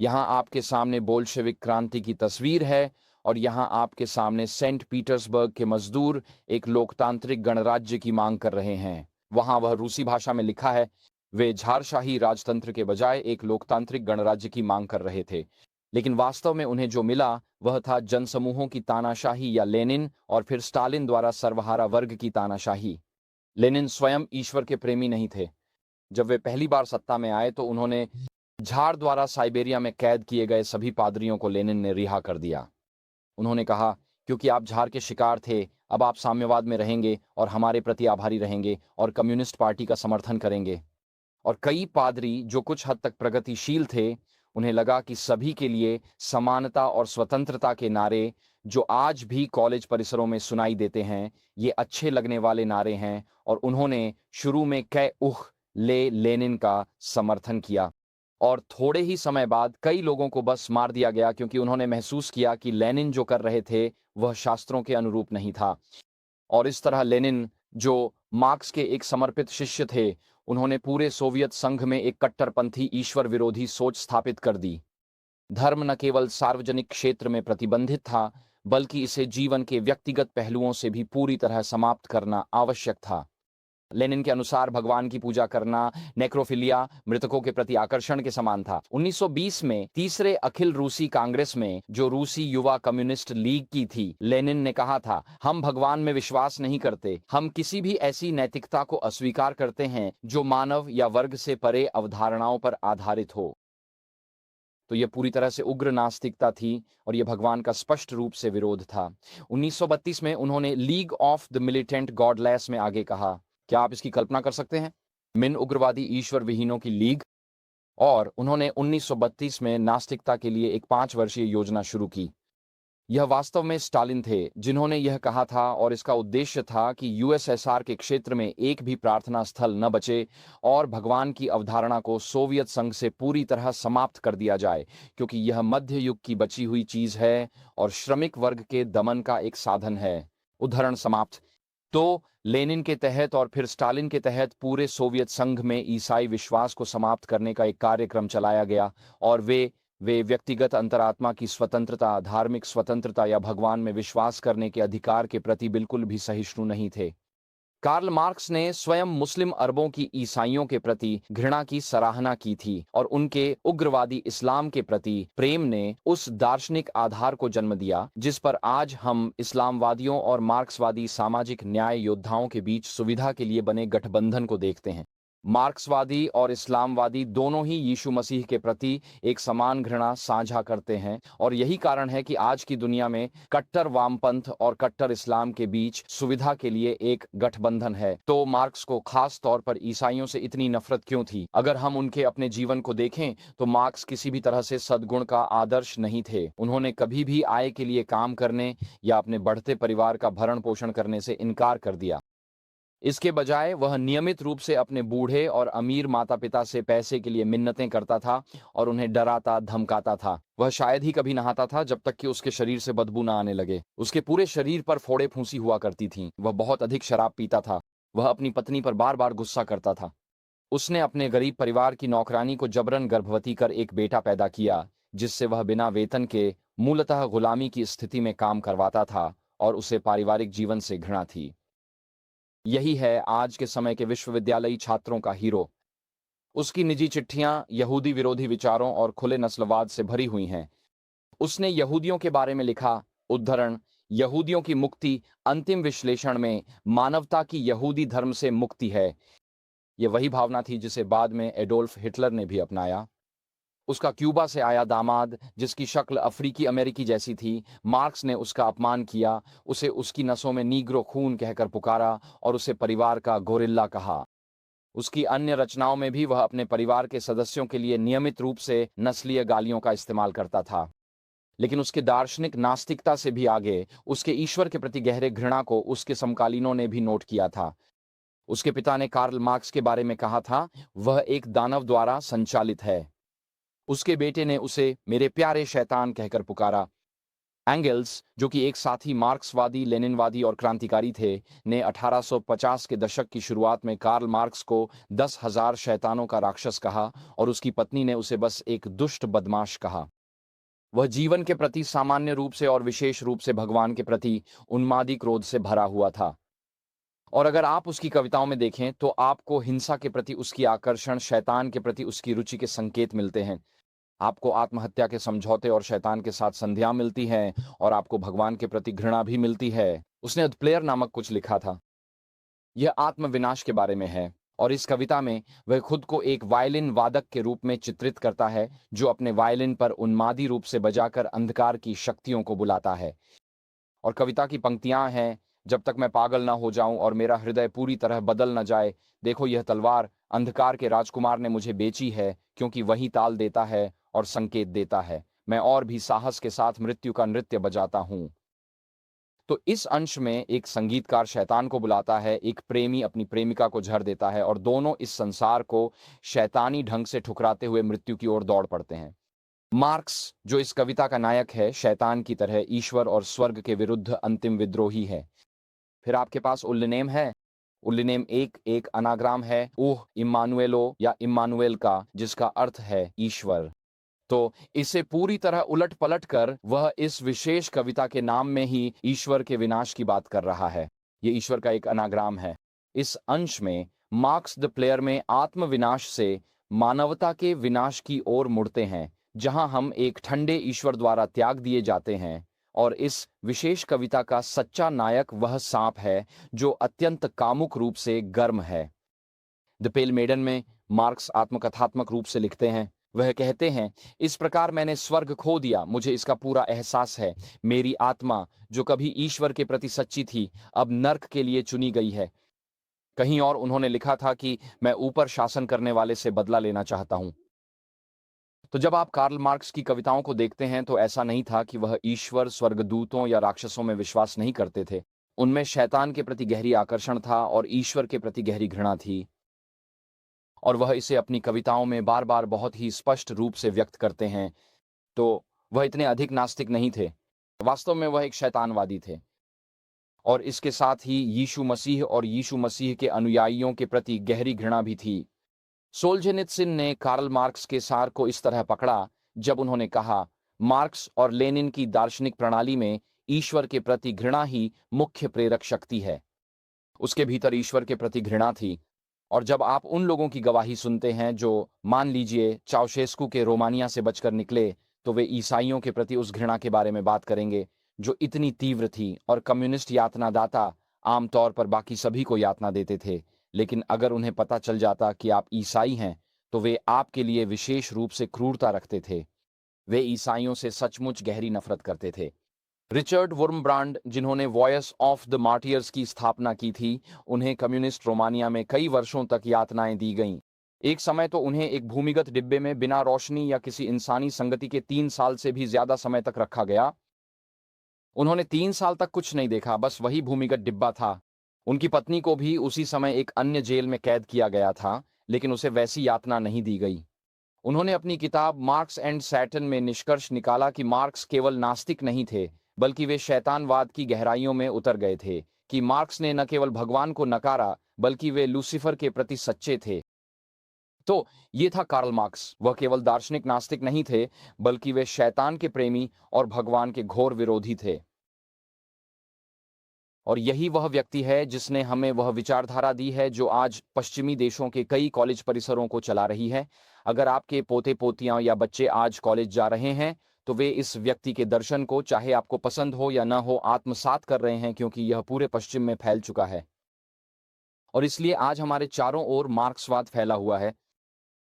यहाँ आपके सामने बोल्शेविक क्रांति की तस्वीर है और यहाँ आपके सामने सेंट पीटर्सबर्ग के मजदूर एक लोकतांत्रिक गणराज्य की मांग कर रहे हैं। वहाँ वह रूसी भाषा में लिखा है, वे झारशाही राजतंत्र के बजाय एक लोकतांत्रिक गणराज्य की मांग कर रहे थे। लेकिन वास्तव में उन्हें जो मिला वह था जनसमूहों की तानाशाही या लेनिन और फिर स्टालिन द्वारा सर्वहारा वर्ग की तानाशाही। लेनिन स्वयं ईश्वर के प्रेमी नहीं थे। जब वे पहली बार सत्ता में आए तो उन्होंने झार द्वारा साइबेरिया में कैद किए गए सभी पादरियों को लेनिन ने रिहा कर दिया। उन्होंने कहा, क्योंकि आप झार के शिकार थे, अब आप साम्यवाद में रहेंगे और हमारे प्रति आभारी रहेंगे और कम्युनिस्ट पार्टी का समर्थन करेंगे। और कई पादरी जो कुछ हद तक प्रगतिशील थे, उन्हें लगा कि सभी के लिए समानता और स्वतंत्रता के नारे, जो आज भी कॉलेज परिसरों में सुनाई देते हैं, ये अच्छे लगने वाले नारे हैं और उन्होंने शुरू में कै उह ले लेनिन का समर्थन किया। और थोड़े ही समय बाद कई लोगों को बस मार दिया गया क्योंकि उन्होंने महसूस किया कि लेनिन जो कर रहे थे वह शास्त्रों के अनुरूप नहीं था। और इस तरह लेनिन, जो मार्क्स के एक समर्पित शिष्य थे, उन्होंने पूरे सोवियत संघ में एक कट्टरपंथी ईश्वर विरोधी सोच स्थापित कर दी। धर्म न केवल सार्वजनिक क्षेत्र में प्रतिबंधित था, बल्कि इसे जीवन के व्यक्तिगत पहलुओं से भी पूरी तरह समाप्त करना आवश्यक था। लेनिन के अनुसार भगवान की पूजा करना नेक्रोफिलिया, मृतकों के प्रति आकर्षण के समान था। 1920 में तीसरे अखिल रूसी कांग्रेस में, जो रूसी युवा कम्युनिस्ट लीग की थी, लेनिन ने कहा था, हम भगवान में विश्वास नहीं करते, हम किसी भी ऐसी नैतिकता को अस्वीकार करते हैं जो मानव या वर्ग से परे अवधारणाओं पर आधारित हो। तो यह पूरी तरह से उग्र नास्तिकता थी और यह भगवान का स्पष्ट रूप से विरोध था। 1932 में उन्होंने league of the militant godless में आगे कहा, क्या आप इसकी कल्पना कर सकते हैं? मिन उग्रवादी ईश्वर विहीनों की लीग। और उन्होंने 1932 में नास्तिकता के लिए एक 5 वर्षीय योजना शुरू की। यह वास्तव में स्टालिन थे जिन्होंने यह कहा था और इसका उद्देश्य था कि यूएसएसआर के क्षेत्र में एक भी प्रार्थना स्थल न बचे और भगवान की अवधारणा को सोवियत संघ से पूरी तरह समाप्त कर दिया जाए, क्योंकि यह मध्य युग की बची हुई चीज है और श्रमिक वर्ग के दमन का एक साधन है। उद्धरण समाप्त। तो लेनिन के तहत और फिर स्टालिन के तहत पूरे सोवियत संघ में ईसाई विश्वास को समाप्त करने का एक कार्यक्रम चलाया गया और वे व्यक्तिगत अंतरात्मा की स्वतंत्रता, धार्मिक स्वतंत्रता या भगवान में विश्वास करने के अधिकार के प्रति बिल्कुल भी सहिष्णु नहीं थे। कार्ल मार्क्स ने स्वयं मुस्लिम अरबों की ईसाइयों के प्रति घृणा की सराहना की थी और उनके उग्रवादी इस्लाम के प्रति प्रेम ने उस दार्शनिक आधार को जन्म दिया जिस पर आज हम इस्लामवादियों और मार्क्सवादी सामाजिक न्याय योद्धाओं के बीच सुविधा के लिए बने गठबंधन को देखते हैं। मार्क्सवादी और इस्लामवादी दोनों ही यीशु मसीह के प्रति एक समान घृणा साझा करते हैं और यही कारण है कि आज की दुनिया में कट्टर वामपंथ और कट्टर इस्लाम के बीच सुविधा के लिए एक गठबंधन है। तो मार्क्स को खास तौर पर ईसाइयों से इतनी नफरत क्यों थी? अगर हम उनके अपने जीवन को देखें तो मार्क्स किसी भी तरह से सद्गुण का आदर्श नहीं थे। उन्होंने कभी भी आय के लिए काम करने या अपने बढ़ते परिवार का भरण पोषण करने से इनकार कर दिया। इसके बजाय वह नियमित रूप से अपने बूढ़े और अमीर माता पिता से पैसे के लिए मिन्नतें करता था और उन्हें डराता धमकाता था। वह शायद ही कभी नहाता था जब तक कि उसके शरीर से बदबू ना आने लगे। उसके पूरे शरीर पर फोड़े फूंसी हुआ करती थीं। वह बहुत अधिक शराब पीता था। वह अपनी पत्नी पर बार बार गुस्सा करता था। उसने अपने गरीब परिवार की नौकरानी को जबरन गर्भवती कर एक बेटा पैदा किया, जिससे वह बिना वेतन के मूलतः गुलामी की स्थिति में काम करवाता था और उसे पारिवारिक जीवन से घृणा थी। यही है आज के समय के विश्वविद्यालयी छात्रों का हीरो। उसकी निजी चिट्ठियां यहूदी विरोधी विचारों और खुले नस्लवाद से भरी हुई हैं। उसने यहूदियों के बारे में लिखा, उद्धरण, यहूदियों की मुक्ति अंतिम विश्लेषण में मानवता की यहूदी धर्म से मुक्ति है। यह वही भावना थी जिसे बाद में एडोल्फ हिटलर ने भी अपनाया। उसका क्यूबा से आया दामाद, जिसकी शक्ल अफ्रीकी अमेरिकी जैसी थी, मार्क्स ने उसका अपमान किया, उसे उसकी नसों में नीग्रो खून कहकर पुकारा और उसे परिवार का गोरिल्ला कहा। उसकी अन्य रचनाओं में भी वह अपने परिवार के सदस्यों के लिए नियमित रूप से नस्लीय गालियों का इस्तेमाल करता था। लेकिन उसके दार्शनिक नास्तिकता से भी आगे उसके ईश्वर के प्रति गहरे घृणा को उसके समकालीनों ने भी नोट किया था। उसके पिता ने कार्ल मार्क्स के बारे में कहा था, वह एक दानव द्वारा संचालित है। उसके बेटे ने उसे मेरे प्यारे शैतान कहकर पुकारा। एंगल्स, जो कि एक साथी मार्क्सवादी, लेनिनवादी और क्रांतिकारी थे, ने 1850 के दशक की शुरुआत में कार्ल मार्क्स को 10,000 शैतानों का राक्षस कहा और उसकी पत्नी ने उसे बस एक दुष्ट बदमाश कहा। वह जीवन के प्रति सामान्य रूप से और विशेष रूप से भगवान के प्रति उन्मादी क्रोध से भरा हुआ था। और अगर आप उसकी कविताओं में देखें तो आपको हिंसा के प्रति उसकी आकर्षण, शैतान के प्रति उसकी रुचि के संकेत मिलते हैं। आपको आत्महत्या के समझौते और शैतान के साथ संधियां मिलती हैं और आपको भगवान के प्रति घृणा भी मिलती है। उसने द प्लेयर नामक कुछ लिखा था। यह आत्मविनाश के बारे में है और इस कविता में वह खुद को एक वायलिन वादक के रूप में चित्रित करता है, जो अपने वायलिन पर उन्मादी रूप से बजाकर अंधकार की शक्तियों को बुलाता है। और कविता की पंक्तियां हैं, जब तक मैं पागल ना हो जाऊं और मेरा हृदय पूरी तरह बदल न जाए, देखो यह तलवार अंधकार के राजकुमार ने मुझे बेची है, क्योंकि वही ताल देता है और संकेत देता है। मैं और भी साहस के साथ मृत्यु का नृत्य बजाता हूं। तो इस अंश में एक संगीतकार शैतान को बुलाता है, एक प्रेमी अपनी प्रेमिका को झर देता है और दोनों इस संसार को शैतानी ढंग से ठुकराते हुए मृत्यु की ओर दौड़ पड़ते हैं। मार्क्स, जो इस कविता का नायक है, शैतान की तरह ईश्वर और स्वर्ग के विरुद्ध अंतिम विद्रोही है। फिर आपके पास उल्लेनेम है। उल्लेनेम एक एक अनाग्राम है ऊह इम्मानुएलो या इम्मानुएल का, जिसका अर्थ है ईश्वर। तो इसे पूरी तरह उलट पलट कर वह इस विशेष कविता के नाम में ही ईश्वर के विनाश की बात कर रहा है। ये ईश्वर का एक अनाग्राम है। इस अंश में मार्क्स द प्लेयर में आत्मविनाश से मानवता के विनाश की ओर मुड़ते हैं, जहां हम एक ठंडे ईश्वर द्वारा त्याग दिए जाते हैं। और इस विशेष कविता का सच्चा नायक वह सांप है जो अत्यंत कामुक रूप से गर्म है। द पेल मेडन में मार्क्स आत्मकथात्मक रूप से लिखते हैं। वह कहते हैं, इस प्रकार मैंने स्वर्ग खो दिया, मुझे इसका पूरा एहसास है। मेरी आत्मा, जो कभी ईश्वर के प्रति सच्ची थी, अब नर्क के लिए चुनी गई है। कहीं और उन्होंने लिखा था कि मैं ऊपर शासन करने वाले से बदला लेना चाहता हूं। तो जब आप कार्ल मार्क्स की कविताओं को देखते हैं तो ऐसा नहीं था कि वह ईश्वर, स्वर्गदूतों या राक्षसों में विश्वास नहीं करते थे। उनमें शैतान के प्रति गहरी आकर्षण था और ईश्वर के प्रति गहरी घृणा थी, और वह इसे अपनी कविताओं में बार बार बहुत ही स्पष्ट रूप से व्यक्त करते हैं। तो वह इतने अधिक नास्तिक नहीं थे। वास्तव में वह एक शैतानवादी थे। और इसके साथ ही यीशु मसीह और यीशु मसीह के अनुयायियों के प्रति गहरी घृणा भी थी। सोल्जेनित्सिन ने कार्ल मार्क्स के सार को इस तरह पकड़ा जब उन्होंने कहा, मार्क्स और लेनिन की दार्शनिक प्रणाली में ईश्वर के प्रति घृणा ही मुख्य प्रेरक शक्ति है। उसके भीतर ईश्वर के प्रति घृणा थी। और जब आप उन लोगों की गवाही सुनते हैं जो, मान लीजिए, चाउशेस्कू के रोमानिया से बचकर निकले, तो वे ईसाइयों के प्रति उस घृणा के बारे में बात करेंगे जो इतनी तीव्र थी। और कम्युनिस्ट यातना दाता आमतौर पर बाकी सभी को यातना देते थे, लेकिन अगर उन्हें पता चल जाता कि आप ईसाई हैं, तो वे आपके लिए विशेष रूप से क्रूरता रखते थे। वे ईसाइयों से सचमुच गहरी नफरत करते थे। रिचर्ड वुर्मब्रांड, जिन्होंने वॉयस ऑफ द मार्टियर्स की स्थापना की थी, उन्हें कम्युनिस्ट रोमानिया में कई वर्षों तक यातनाएं दी गईं। एक समय तो उन्हें एक भूमिगत डिब्बे में बिना रोशनी या किसी इंसानी संगति के 3 साल से भी ज्यादा समय तक रखा गया। उन्होंने 3 साल तक कुछ नहीं देखा, बस वही भूमिगत डिब्बा था। उनकी पत्नी को भी उसी समय एक अन्य जेल में कैद किया गया था, लेकिन उसे वैसी यातना नहीं दी गई। उन्होंने अपनी किताब मार्क्स एंड सैटन में निष्कर्ष निकाला कि मार्क्स केवल नास्तिक नहीं थे, बल्कि वे शैतानवाद की गहराइयों में उतर गए थे। कि मार्क्स ने न केवल भगवान को नकारा, बल्कि वे लूसीफर के प्रति सच्चे थे। तो ये था कार्ल मार्क्स। वह केवल दार्शनिक नास्तिक नहीं थे, बल्कि वे शैतान के प्रेमी और भगवान के घोर विरोधी थे। और यही वह व्यक्ति है जिसने हमें वह विचारधारा दी है जो आज पश्चिमी देशों के कई कॉलेज परिसरों को चला रही है। अगर आपके पोते पोतियां या बच्चे आज कॉलेज जा रहे हैं, तो वे इस व्यक्ति के दर्शन को, चाहे आपको पसंद हो या न हो, आत्मसात कर रहे हैं, क्योंकि यह पूरे पश्चिम में फैल चुका है। और इसलिए आज हमारे चारों ओर मार्क्सवाद फैला हुआ है।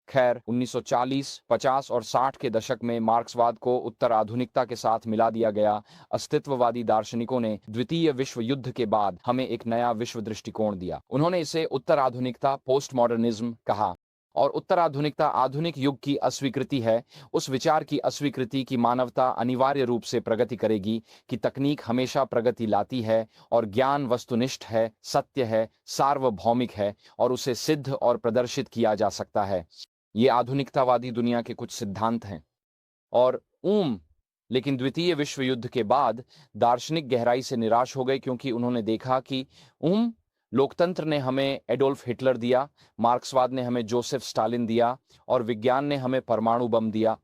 खैर, 1940, 50 और 60 के दशक में मार्क्सवाद को उत्तर आधुनिकता के साथ मिला दिया गया। अस्तित्ववादी दार्शनिकों ने द्वितीय विश्व युद्ध के बाद हमें एक नया विश्व दृष्टिकोण दिया। उन्होंने इसे उत्तर आधुनिकता, पोस्ट मॉडर्निज्म कहा। और उत्तर आधुनिकता आधुनिक युग की अस्वीकृति है, उस विचार की अस्वीकृति कि मानवता अनिवार्य रूप से प्रगति करेगी, कि तकनीक हमेशा प्रगति लाती है और ज्ञान वस्तुनिष्ठ है, सत्य है, सार्वभौमिक है और उसे सिद्ध और प्रदर्शित किया जा सकता है। ये आधुनिकतावादी दुनिया के कुछ सिद्धांत हैं। और लेकिन द्वितीय विश्व युद्ध के बाद दार्शनिक गहराई से निराश हो गए, क्योंकि उन्होंने देखा कि लोकतंत्र ने हमें एडोल्फ हिटलर दिया, मार्क्सवाद ने हमें जोसेफ स्टालिन दिया और विज्ञान ने हमें परमाणु बम दिया।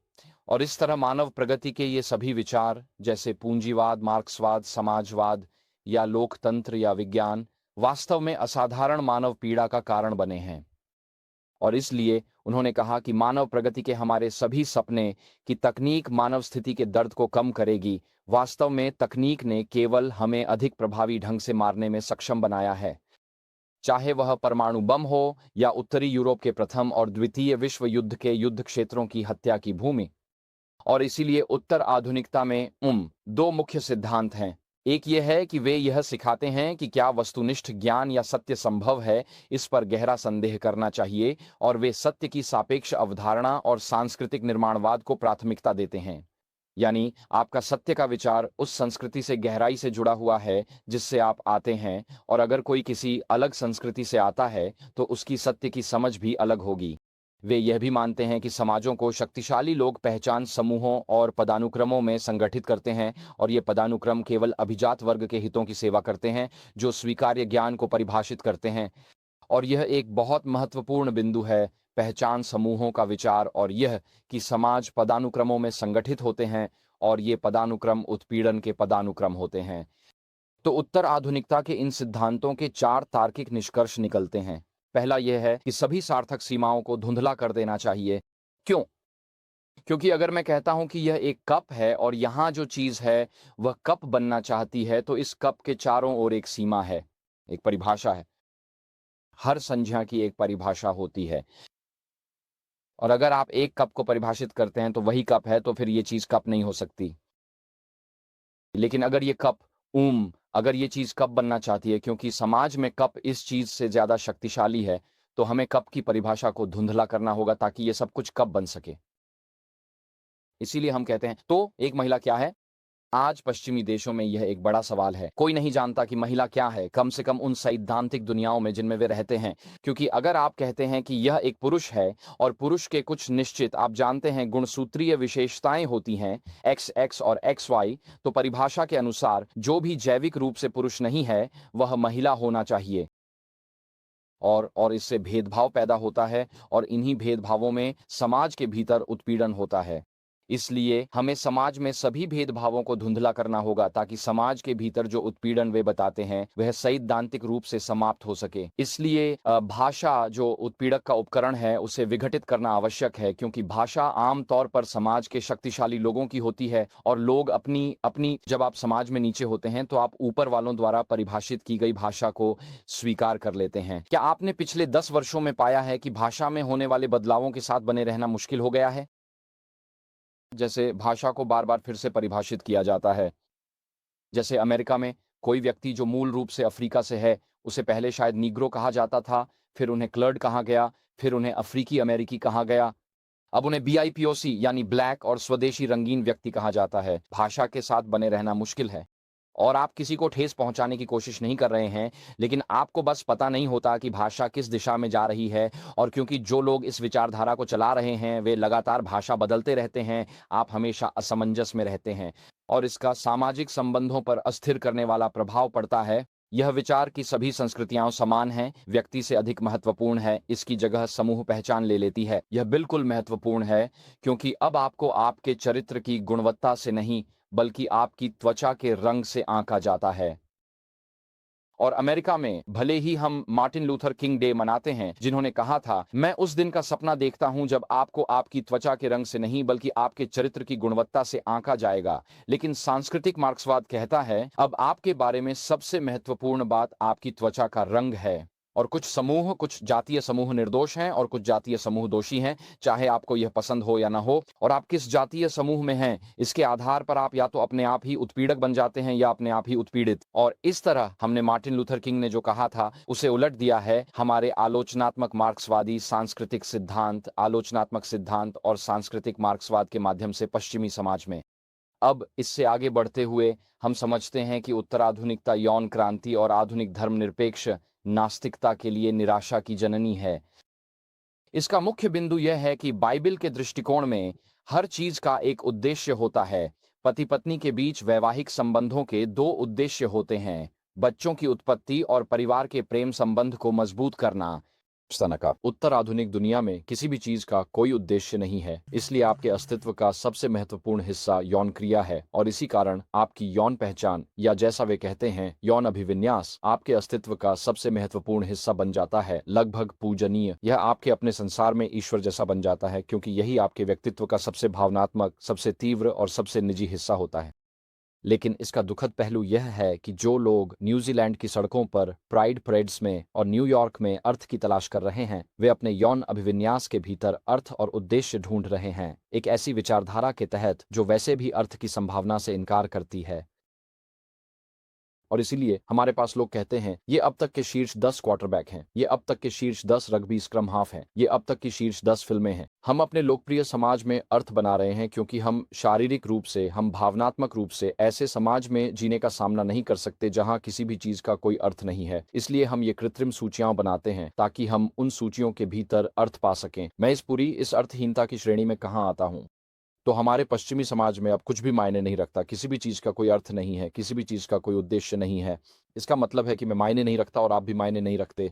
और इस तरह मानव प्रगति के ये सभी विचार, जैसे पूंजीवाद, मार्क्सवाद, समाजवाद या लोकतंत्र या विज्ञान, वास्तव में असाधारण मानव पीड़ा का कारण बने हैं। और इसलिए उन्होंने कहा कि मानव प्रगति के हमारे सभी सपने कि तकनीक मानव स्थिति के दर्द को कम करेगी, वास्तव में तकनीक ने केवल हमें अधिक प्रभावी ढंग से मारने में सक्षम बनाया है। चाहे वह परमाणु बम हो या उत्तरी यूरोप के प्रथम और द्वितीय विश्व युद्ध के युद्ध क्षेत्रों की हत्या की भूमि। और इसीलिए उत्तर आधुनिकता में दो मुख्य सिद्धांत हैं। एक यह है कि वे यह सिखाते हैं कि क्या वस्तुनिष्ठ ज्ञान या सत्य संभव है, इस पर गहरा संदेह करना चाहिए, और वे सत्य की सापेक्ष अवधारणा और सांस्कृतिक निर्माणवाद को प्राथमिकता देते हैं। यानी आपका सत्य का विचार उस संस्कृति से गहराई से जुड़ा हुआ है जिससे आप आते हैं, और अगर कोई किसी अलग संस्कृति से आता है तो उसकी सत्य की समझ भी अलग होगी। वे यह भी मानते हैं कि समाजों को शक्तिशाली लोग पहचान समूहों और पदानुक्रमों में संगठित करते हैं, और ये पदानुक्रम केवल अभिजात वर्ग के हितों की सेवा करते हैं जो स्वीकार्य ज्ञान को परिभाषित करते हैं। और यह एक बहुत महत्वपूर्ण बिंदु है, पहचान समूहों का विचार, और यह कि समाज पदानुक्रमों में संगठित होते हैं और ये पदानुक्रम उत्पीड़न के पदानुक्रम होते हैं। तो उत्तर आधुनिकता के इन सिद्धांतों के 4 तार्किक निष्कर्ष निकलते हैं। पहला यह है कि सभी सार्थक सीमाओं को धुंधला कर देना चाहिए। क्यों? क्योंकि अगर मैं कहता हूं कि यह एक कप है और यहां जो चीज है वह कप बनना चाहती है, तो इस कप के चारों ओर एक सीमा है, एक परिभाषा है। हर संज्ञा की एक परिभाषा होती है, और अगर आप एक कप को परिभाषित करते हैं तो वही कप है, तो फिर ये चीज कप नहीं हो सकती। लेकिन अगर ये कप अगर ये चीज कप बनना चाहती है, क्योंकि समाज में कप इस चीज से ज्यादा शक्तिशाली है, तो हमें कप की परिभाषा को धुंधला करना होगा ताकि ये सब कुछ कप बन सके। इसीलिए हम कहते हैं, तो एक महिला क्या है? आज पश्चिमी देशों में यह एक बड़ा सवाल है। कोई नहीं जानता कि महिला क्या है, कम से कम उन सैद्धांतिक दुनियाओं में जिनमें वे रहते हैं। क्योंकि अगर आप कहते हैं कि यह एक पुरुष है और पुरुष के कुछ निश्चित, आप जानते हैं, गुणसूत्रीय विशेषताएं होती हैं, XX और XY, तो परिभाषा के अनुसार जो भी जैविक रूप से पुरुष नहीं है वह महिला होना चाहिए। और इससे भेदभाव पैदा होता है, और इन्हीं भेदभावों में समाज के भीतर उत्पीड़न होता है। इसलिए हमें समाज में सभी भेदभावों को धुंधला करना होगा ताकि समाज के भीतर जो उत्पीड़न वे बताते हैं वह सैद्धांतिक रूप से समाप्त हो सके। इसलिए भाषा जो उत्पीड़क का उपकरण है उसे विघटित करना आवश्यक है, क्योंकि भाषा आमतौर पर समाज के शक्तिशाली लोगों की होती है और लोग अपनी अपनी जब आप समाज में नीचे होते हैं तो आप ऊपर वालों द्वारा परिभाषित की गई भाषा को स्वीकार कर लेते हैं। क्या आपने पिछले 10 वर्षों में पाया है कि भाषा में होने वाले बदलावों के साथ बने रहना मुश्किल हो गया है? जैसे भाषा को बार बार फिर से परिभाषित किया जाता है। जैसे अमेरिका में कोई व्यक्ति जो मूल रूप से अफ्रीका से है उसे पहले शायद नीग्रो कहा जाता था, फिर उन्हें क्लर्ड कहा गया, फिर उन्हें अफ्रीकी अमेरिकी कहा गया, अब उन्हें BIPOC यानी ब्लैक और स्वदेशी रंगीन व्यक्ति कहा जाता है। भाषा के साथ बने रहना मुश्किल है और आप किसी को ठेस पहुंचाने की कोशिश नहीं कर रहे हैं, लेकिन आपको बस पता नहीं होता कि भाषा किस दिशा में जा रही है। और क्योंकि जो लोग इस विचारधारा को चला रहे हैं वे लगातार भाषा बदलते रहते हैं, आप हमेशा असमंजस में रहते हैं और इसका सामाजिक संबंधों पर अस्थिर करने वाला प्रभाव पड़ता है। यह विचार कि सभी संस्कृतियां समान हैं, व्यक्ति से अधिक महत्वपूर्ण है, इसकी जगह समूह पहचान ले लेती है। यह बिल्कुल महत्वपूर्ण है, क्योंकि अब आपको आपके चरित्र की गुणवत्ता से नहीं बल्कि आपकी त्वचा के रंग से आंका जाता है। और अमेरिका में भले ही हम मार्टिन लूथर किंग डे मनाते हैं, जिन्होंने कहा था, मैं उस दिन का सपना देखता हूं जब आपको आपकी त्वचा के रंग से नहीं बल्कि आपके चरित्र की गुणवत्ता से आंका जाएगा। लेकिन सांस्कृतिक मार्क्सवाद कहता है अब आपके बारे में सबसे महत्वपूर्ण बात आपकी त्वचा का रंग है। और कुछ जातीय समूह निर्दोष हैं और कुछ जातीय समूह दोषी हैं, चाहे आपको यह पसंद हो या ना हो। और आप किस जातीय समूह में हैं इसके आधार पर आप या तो अपने आप ही उत्पीड़क बन जाते हैं या अपने आप ही उत्पीड़ित। और इस तरह हमने मार्टिन लूथर किंग ने जो कहा था उसे उलट दिया है हमारे आलोचनात्मक मार्क्सवादी आलोचनात्मक सिद्धांत और सांस्कृतिक मार्क्सवाद के माध्यम से पश्चिमी समाज में। अब इससे आगे बढ़ते हुए हम समझते हैं कि उत्तराधुनिकता यौन क्रांति और आधुनिक धर्मनिरपेक्ष नास्तिकता के लिए निराशा की जननी है। इसका मुख्य बिंदु यह है कि बाइबिल के दृष्टिकोण में हर चीज का एक उद्देश्य होता है। पति पत्नी के बीच वैवाहिक संबंधों के दो उद्देश्य होते हैं, बच्चों की उत्पत्ति और परिवार के प्रेम संबंध को मजबूत करना। सनका उत्तर आधुनिक दुनिया में किसी भी चीज का कोई उद्देश्य नहीं है, इसलिए आपके अस्तित्व का सबसे महत्वपूर्ण हिस्सा यौन क्रिया है और इसी कारण आपकी यौन पहचान या जैसा वे कहते हैं यौन अभिविन्यास आपके अस्तित्व का सबसे महत्वपूर्ण हिस्सा बन जाता है, लगभग पूजनीय। यह आपके अपने संसार में ईश्वर जैसा बन जाता है, क्योंकि यही आपके व्यक्तित्व का सबसे भावनात्मक, सबसे तीव्र और सबसे निजी हिस्सा होता है। लेकिन इसका दुखद पहलू यह है कि जो लोग न्यूजीलैंड की सड़कों पर प्राइड परेड्स में और न्यूयॉर्क में अर्थ की तलाश कर रहे हैं, वे अपने यौन अभिविन्यास के भीतर अर्थ और उद्देश्य ढूंढ रहे हैं, एक ऐसी विचारधारा के तहत जो वैसे भी अर्थ की संभावना से इनकार करती है। और इसीलिए हमारे पास लोग कहते हैं ये अब तक के शीर्ष 10 क्वार्टरबैक हैं, ये अब तक के शीर्ष 10 रग्बी स्क्रम हाफ हैं, ये अब तक की शीर्ष 10 फिल्में हैं। हम अपने लोकप्रिय समाज में अर्थ बना रहे हैं क्योंकि हम शारीरिक रूप से, हम भावनात्मक रूप से ऐसे समाज में जीने का सामना नहीं कर सकते जहां किसी भी चीज का कोई अर्थ नहीं है। इसलिए हम ये कृत्रिम सूचियां बनाते हैं ताकि हम उन सूचियों के भीतर अर्थ पा सकें। मैं इस अर्थहीनता की श्रेणी में कहाँ आता हूँ? तो हमारे पश्चिमी समाज में अब कुछ भी मायने नहीं रखता, किसी भी चीज़ का कोई अर्थ नहीं है, किसी भी चीज़ का कोई उद्देश्य नहीं है। इसका मतलब है कि मैं मायने नहीं रखता और आप भी मायने नहीं रखते।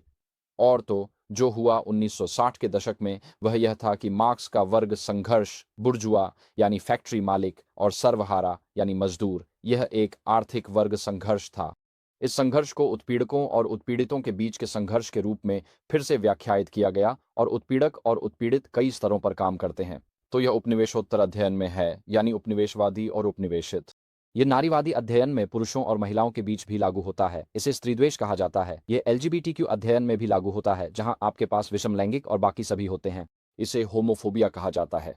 और तो जो हुआ 1960 के दशक में वह यह था कि मार्क्स का वर्ग संघर्ष, बुर्जुआ यानी फैक्ट्री मालिक और सर्वहारा यानी मजदूर, यह एक आर्थिक वर्ग संघर्ष था। इस संघर्ष को उत्पीड़कों और उत्पीड़ितों के बीच के संघर्ष के रूप में फिर से व्याख्यायित किया गया और उत्पीड़क और उत्पीड़ित कई स्तरों पर काम करते हैं। तो यह उपनिवेशोत्तर अध्ययन में है, यानी उपनिवेशवादी और उपनिवेशित। ये नारीवादी अध्ययन में पुरुषों और महिलाओं के बीच भी लागू होता है, इसे स्त्रीद्वेष कहा जाता है। ये LGBTQ अध्ययन में भी लागू होता है, जहां आपके पास विषम लैंगिक और बाकी सभी होते हैं, इसे होमोफोबिया कहा जाता है।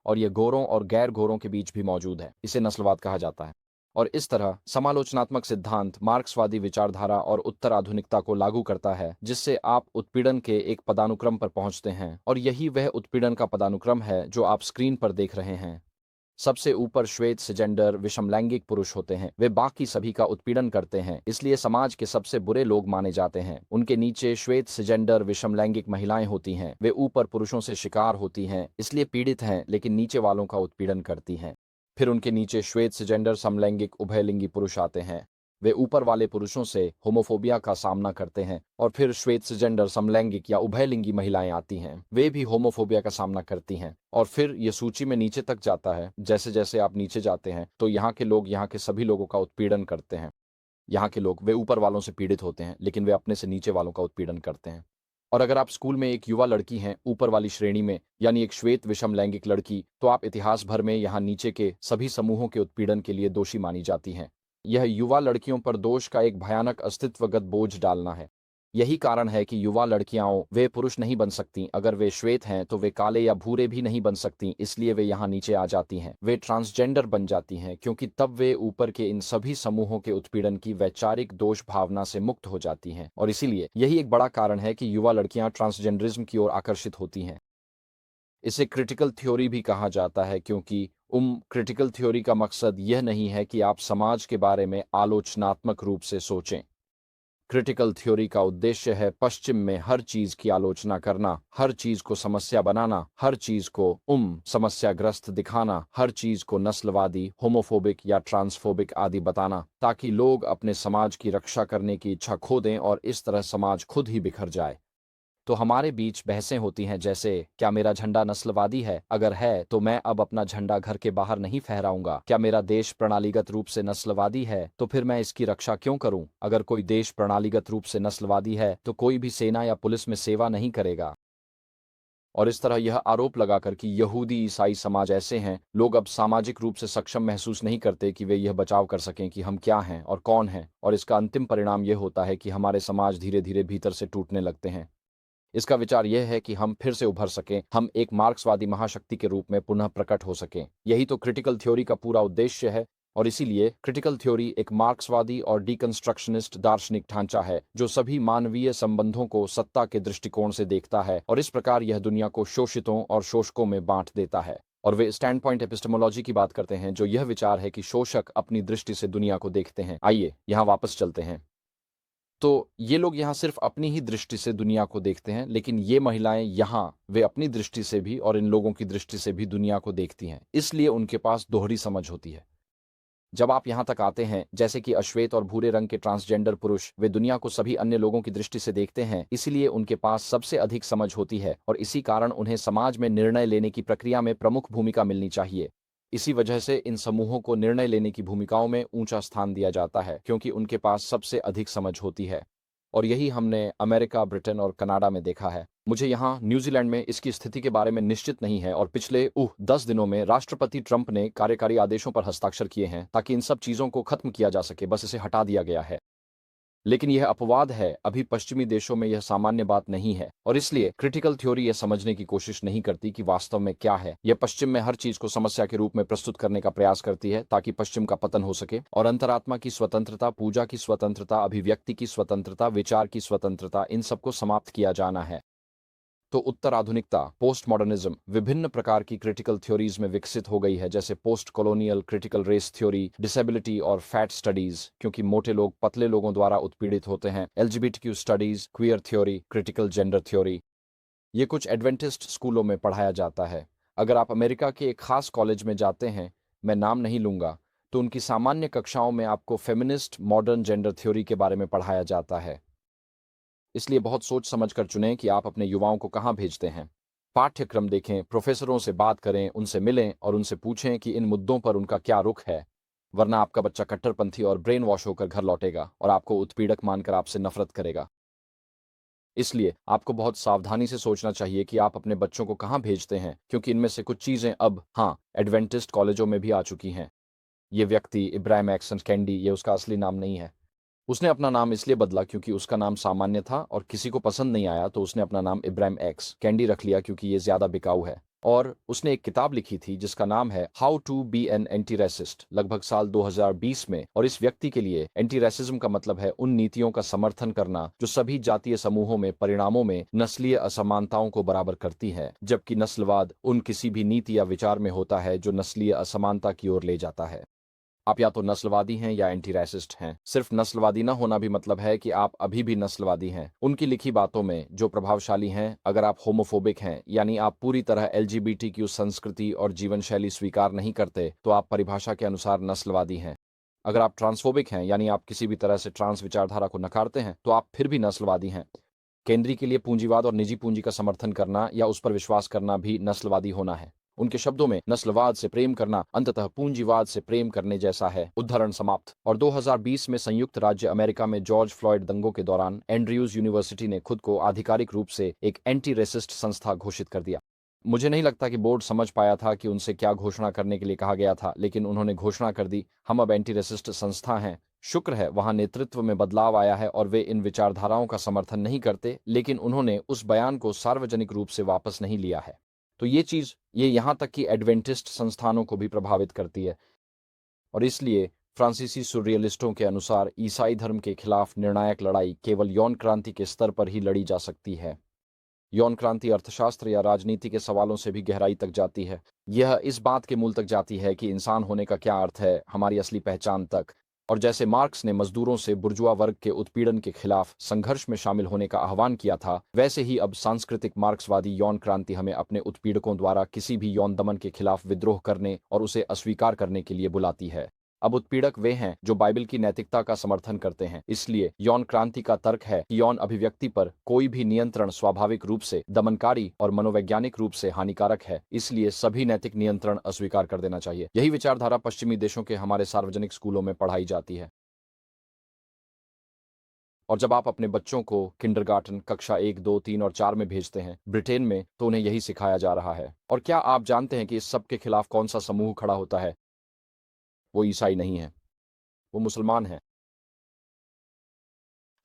और ये गोरों और गैर गोरों के बीच भी मौजूद है, इसे नस्लवाद कहा जाता है। और इस तरह समालोचनात्मक सिद्धांत मार्क्सवादी विचारधारा और उत्तर आधुनिकता को लागू करता है, जिससे आप उत्पीड़न के एक पदानुक्रम पर पहुंचते हैं। और यही वह उत्पीड़न का पदानुक्रम है जो आप स्क्रीन पर देख रहे हैं। सबसे ऊपर श्वेत सिजेंडर विषमलैंगिक पुरुष होते हैं, वे बाकी सभी का उत्पीड़न करते हैं, इसलिए समाज के सबसे बुरे लोग माने जाते हैं। उनके नीचे श्वेत सिजेंडर विषमलैंगिक महिलाएं होती हैं, वे ऊपर पुरुषों से शिकार होती हैं, इसलिए पीड़ित हैं, लेकिन नीचे वालों का उत्पीड़न करती हैं। फिर उनके नीचे श्वेत सिजेंडर समलैंगिक उभयलिंगी पुरुष आते हैं, वे ऊपर वाले पुरुषों से होमोफोबिया का सामना करते हैं और फिर श्वेत सिजेंडर समलैंगिक या उभयलिंगी महिलाएं आती हैं, वे भी होमोफोबिया का सामना करती हैं। और फिर ये सूची में नीचे तक जाता है। जैसे जैसे आप नीचे जाते हैं तो यहाँ के लोग यहाँ के सभी लोगों का उत्पीड़न करते हैं। यहाँ के लोग वे ऊपर वालों से पीड़ित होते हैं, लेकिन वे अपने से नीचे वालों का उत्पीड़न करते हैं। और अगर आप स्कूल में एक युवा लड़की हैं ऊपर वाली श्रेणी में, यानी एक श्वेत विषम लैंगिक लड़की, तो आप इतिहास भर में यहाँ नीचे के सभी समूहों के उत्पीड़न के लिए दोषी मानी जाती हैं। यह युवा लड़कियों पर दोष का एक भयानक अस्तित्वगत बोझ डालना है। यही कारण है कि युवा लड़कियां वे पुरुष नहीं बन सकती। अगर वे श्वेत हैं तो वे काले या भूरे भी नहीं बन सकती, इसलिए वे यहाँ नीचे आ जाती हैं। वे ट्रांसजेंडर बन जाती हैं क्योंकि तब वे ऊपर के इन सभी समूहों के उत्पीड़न की वैचारिक दोष भावना से मुक्त हो जाती हैं। और इसीलिए यही एक बड़ा कारण है कि युवा लड़कियां ट्रांसजेंडरिज्म की ओर आकर्षित होती हैं। इसे क्रिटिकल थ्योरी भी कहा जाता है क्योंकि क्रिटिकल थ्योरी का मकसद यह नहीं है कि आप समाज के बारे में आलोचनात्मक रूप से सोचें। क्रिटिकल थ्योरी का उद्देश्य है पश्चिम में हर चीज की आलोचना करना, हर चीज को समस्या बनाना, हर चीज को समस्याग्रस्त दिखाना, हर चीज को नस्लवादी, होमोफोबिक या ट्रांसफोबिक आदि बताना, ताकि लोग अपने समाज की रक्षा करने की इच्छा खो दें और इस तरह समाज खुद ही बिखर जाए। तो हमारे बीच बहसें होती हैं, जैसे क्या मेरा झंडा नस्लवादी है? अगर है तो मैं अब अपना झंडा घर के बाहर नहीं फहराऊंगा। क्या मेरा देश प्रणालीगत रूप से नस्लवादी है तो फिर मैं इसकी रक्षा क्यों करूं? अगर कोई देश प्रणालीगत रूप से नस्लवादी है तो कोई भी सेना या पुलिस में सेवा नहीं करेगा। और इस तरह यह आरोप लगाकर कि यहूदी ईसाई समाज ऐसे हैं, लोग अब सामाजिक रूप से सक्षम महसूस नहीं करते कि वे यह बचाव कर सकें कि हम क्या हैं और कौन हैं, और इसका अंतिम परिणाम यह होता है कि हमारे समाज धीरे धीरे भीतर से टूटने लगते हैं। इसका विचार यह है कि हम फिर से उभर सकें, हम एक मार्क्सवादी महाशक्ति के रूप में पुनः प्रकट हो सकें। यही तो क्रिटिकल थ्योरी का पूरा उद्देश्य है। और इसीलिए क्रिटिकल थ्योरी एक मार्क्सवादी और डिकंस्ट्रक्शनिस्ट दार्शनिक ढांचा है जो सभी मानवीय संबंधों को सत्ता के दृष्टिकोण से देखता है, और इस प्रकार यह दुनिया को शोषितों और शोषकों में बांट देता है। और वे स्टैंड पॉइंट एपिस्टेमोलॉजी की बात करते हैं, जो यह विचार है कि शोषक अपनी दृष्टि से दुनिया को देखते हैं। आइए यहाँ वापस चलते हैं। तो ये लोग यहाँ सिर्फ अपनी ही दृष्टि से दुनिया को देखते हैं, लेकिन ये महिलाएं यहाँ वे अपनी दृष्टि से भी और इन लोगों की दृष्टि से भी दुनिया को देखती हैं, इसलिए उनके पास दोहरी समझ होती है। जब आप यहाँ तक आते हैं, जैसे कि अश्वेत और भूरे रंग के ट्रांसजेंडर पुरुष, वे दुनिया को सभी अन्य लोगों की दृष्टि से देखते हैं, इसीलिए उनके पास सबसे अधिक समझ होती है और इसी कारण उन्हें समाज में निर्णय लेने की प्रक्रिया में प्रमुख भूमिका मिलनी चाहिए। इसी वजह से इन समूहों को निर्णय लेने की भूमिकाओं में ऊंचा स्थान दिया जाता है, क्योंकि उनके पास सबसे अधिक समझ होती है। और यही हमने अमेरिका, ब्रिटेन और कनाडा में देखा है। मुझे यहाँ न्यूजीलैंड में इसकी स्थिति के बारे में निश्चित नहीं है, और पिछले 10 दिनों में राष्ट्रपति ट्रंप ने कार्यकारी आदेशों पर हस्ताक्षर किए हैं ताकि इन सब चीज़ों को खत्म किया जा सके, बस इसे हटा दिया गया है। लेकिन यह अपवाद है, अभी पश्चिमी देशों में यह सामान्य बात नहीं है, और इसलिए क्रिटिकल थ्योरी यह समझने की कोशिश नहीं करती कि वास्तव में क्या है। यह पश्चिम में हर चीज को समस्या के रूप में प्रस्तुत करने का प्रयास करती है ताकि पश्चिम का पतन हो सके, और अंतरात्मा की स्वतंत्रता, पूजा की स्वतंत्रता, अभिव्यक्ति की स्वतंत्रता, विचार की स्वतंत्रता, इन सबको समाप्त किया जाना है। तो उत्तर आधुनिकता, पोस्ट मॉडर्निज्म, विभिन्न प्रकार की क्रिटिकल थ्योरीज में विकसित हो गई है, जैसे post colonial critical race theory, disability और फैट स्टडीज, क्योंकि मोटे लोग पतले लोगों द्वारा उत्पीड़ित होते हैं, LGBTQ studies, queer theory, critical gender theory. ये कुछ एडवेंटिस्ट स्कूलों में पढ़ाया जाता है। अगर आप अमेरिका के एक खास कॉलेज में जाते हैं, मैं नाम नहीं लूंगा, तो उनकी सामान्य कक्षाओं में आपको फेमिनिस्ट मॉडर्न जेंडर थ्योरी के बारे में पढ़ाया जाता है। इसलिए बहुत सोच समझ कर चुनें कि आप अपने युवाओं को कहाँ भेजते हैं। पाठ्यक्रम देखें, प्रोफेसरों से बात करें, उनसे मिलें और उनसे पूछें कि इन मुद्दों पर उनका क्या रुख है, वरना आपका बच्चा कट्टरपंथी और ब्रेन वॉश होकर घर लौटेगा और आपको उत्पीड़क मानकर आपसे नफरत करेगा। इसलिए आपको बहुत सावधानी से सोचना चाहिए कि आप अपने बच्चों को कहाँ भेजते हैं, क्योंकि इनमें से कुछ चीज़ें अब एडवेंटिस्ट कॉलेजों में भी आ चुकी हैं। ये व्यक्ति इब्राहिम एक्स कैंडी, ये उसका असली नाम नहीं है। उसने अपना नाम इसलिए बदला क्योंकि उसका नाम सामान्य था और किसी को पसंद नहीं आया, तो उसने अपना नाम इब्राहिम एक्स कैंडी रख लिया क्योंकि ये ज्यादा बिकाऊ है। और उसने एक किताब लिखी थी जिसका नाम है how to be an anti racist, लगभग साल 2020 में। और इस व्यक्ति के लिए एंटी रेसिज्म का मतलब है उन नीतियों का समर्थन करना जो सभी जातीय समूहों में परिणामों में नस्लीय असमानताओं को बराबर करती है, जबकि नस्लवाद उन किसी भी नीति या विचार में होता है जो नस्लीय असमानता की ओर ले जाता है। आप या तो नस्लवादी हैं या एंटी रैसिस्ट हैं। सिर्फ नस्लवादी न होना भी मतलब है कि आप अभी भी नस्लवादी हैं। उनकी लिखी बातों में जो प्रभावशाली हैं, अगर आप होमोफोबिक हैं, यानी आप पूरी तरह एलजीबीटीक्यू संस्कृति और जीवन शैली स्वीकार नहीं करते, तो आप परिभाषा के अनुसार नस्लवादी हैं। अगर आप ट्रांसफोबिक हैं, यानी आप किसी भी तरह से ट्रांस विचारधारा को नकारते हैं, तो आप फिर भी नस्लवादी हैं। केंद्री के लिए पूंजीवाद और निजी पूंजी का समर्थन करना या उस पर विश्वास करना भी नस्लवादी होना है। उनके शब्दों में नस्लवाद से प्रेम करना अंततः पूंजीवाद से प्रेम करने जैसा है। उद्धरण समाप्त। और 2020 में संयुक्त राज्य अमेरिका में जॉर्ज फ्लॉयड दंगों के दौरान एंड्रयूज यूनिवर्सिटी ने खुद को आधिकारिक रूप से एक एंटी रेसिस्ट संस्था घोषित कर दिया। मुझे नहीं लगता कि बोर्ड समझ पाया था कि उनसे क्या घोषणा करने के लिए कहा गया था, लेकिन उन्होंने घोषणा कर दी, हम अब एंटी रेसिस्ट संस्था हैं। शुक्र है वहां नेतृत्व में बदलाव आया है और वे इन विचारधाराओं का समर्थन नहीं करते, लेकिन उन्होंने उस बयान को सार्वजनिक रूप से वापस नहीं लिया है। तो ये यहां तक कि एडवेंटिस्ट संस्थानों को भी प्रभावित करती है। और इसलिए फ्रांसीसी सुररियलिस्टों के अनुसार ईसाई धर्म के खिलाफ निर्णायक लड़ाई केवल यौन क्रांति के स्तर पर ही लड़ी जा सकती है। यौन क्रांति अर्थशास्त्र या राजनीति के सवालों से भी गहराई तक जाती है। यह इस बात के मूल तक जाती है कि इंसान होने का क्या अर्थ है, हमारी असली पहचान तक। और जैसे मार्क्स ने मजदूरों से बुर्जुआ वर्ग के उत्पीड़न के खिलाफ संघर्ष में शामिल होने का आह्वान किया था, वैसे ही अब सांस्कृतिक मार्क्सवादी यौन क्रांति हमें अपने उत्पीड़कों द्वारा किसी भी यौन दमन के खिलाफ विद्रोह करने और उसे अस्वीकार करने के लिए बुलाती है। अब उत्पीड़क वे हैं जो बाइबल की नैतिकता का समर्थन करते हैं। इसलिए यौन क्रांति का तर्क है कि यौन अभिव्यक्ति पर कोई भी नियंत्रण स्वाभाविक रूप से दमनकारी और मनोवैज्ञानिक रूप से हानिकारक है, इसलिए सभी नैतिक नियंत्रण अस्वीकार कर देना चाहिए। यही विचारधारा पश्चिमी देशों के हमारे सार्वजनिक स्कूलों में पढ़ाई जाती है। और जब आप अपने बच्चों को किंडरगार्टन कक्षा 1, 2, 3 और 4 में भेजते हैं ब्रिटेन में, तो उन्हें यही सिखाया जा रहा है। और क्या आप जानते हैं कि इस सब के खिलाफ कौन सा समूह खड़ा होता है? वो ईसाई नहीं है, वो मुसलमान है।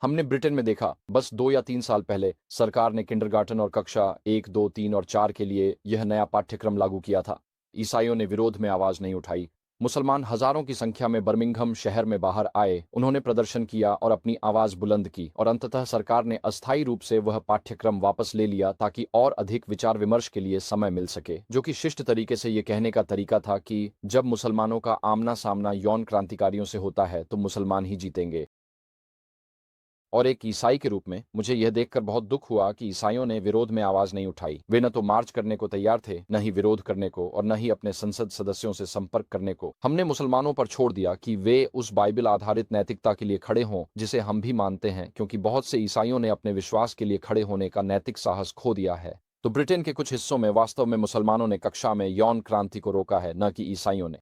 हमने ब्रिटेन में देखा, बस 2 या 3 साल पहले सरकार ने किंडरगार्टन और कक्षा 1, 2, 3 और 4 के लिए यह नया पाठ्यक्रम लागू किया था। ईसाइयों ने विरोध में आवाज नहीं उठाई। मुसलमान हजारों की संख्या में बर्मिंघम शहर में बाहर आए, उन्होंने प्रदर्शन किया और अपनी आवाज बुलंद की, और अंततः सरकार ने अस्थायी रूप से वह पाठ्यक्रम वापस ले लिया ताकि और अधिक विचार विमर्श के लिए समय मिल सके, जो कि शिष्ट तरीके से यह कहने का तरीका था कि जब मुसलमानों का आमना सामना यौन क्रांतिकारियों से होता है तो मुसलमान ही जीतेंगे। और एक ईसाई के रूप में मुझे यह देखकर बहुत दुख हुआ कि ईसाइयों ने विरोध में आवाज नहीं उठाई। वे न तो मार्च करने को तैयार थे, न ही विरोध करने को, और न ही अपने संसद सदस्यों से संपर्क करने को। हमने मुसलमानों पर छोड़ दिया कि वे उस बाइबल आधारित नैतिकता के लिए खड़े हों जिसे हम भी मानते हैं, क्योंकि बहुत से ईसाइयों ने अपने विश्वास के लिए खड़े होने का नैतिक साहस खो दिया है। तो ब्रिटेन के कुछ हिस्सों में वास्तव में मुसलमानों ने कक्षा में यौन क्रांति को रोका है, न कि ईसाइयों ने।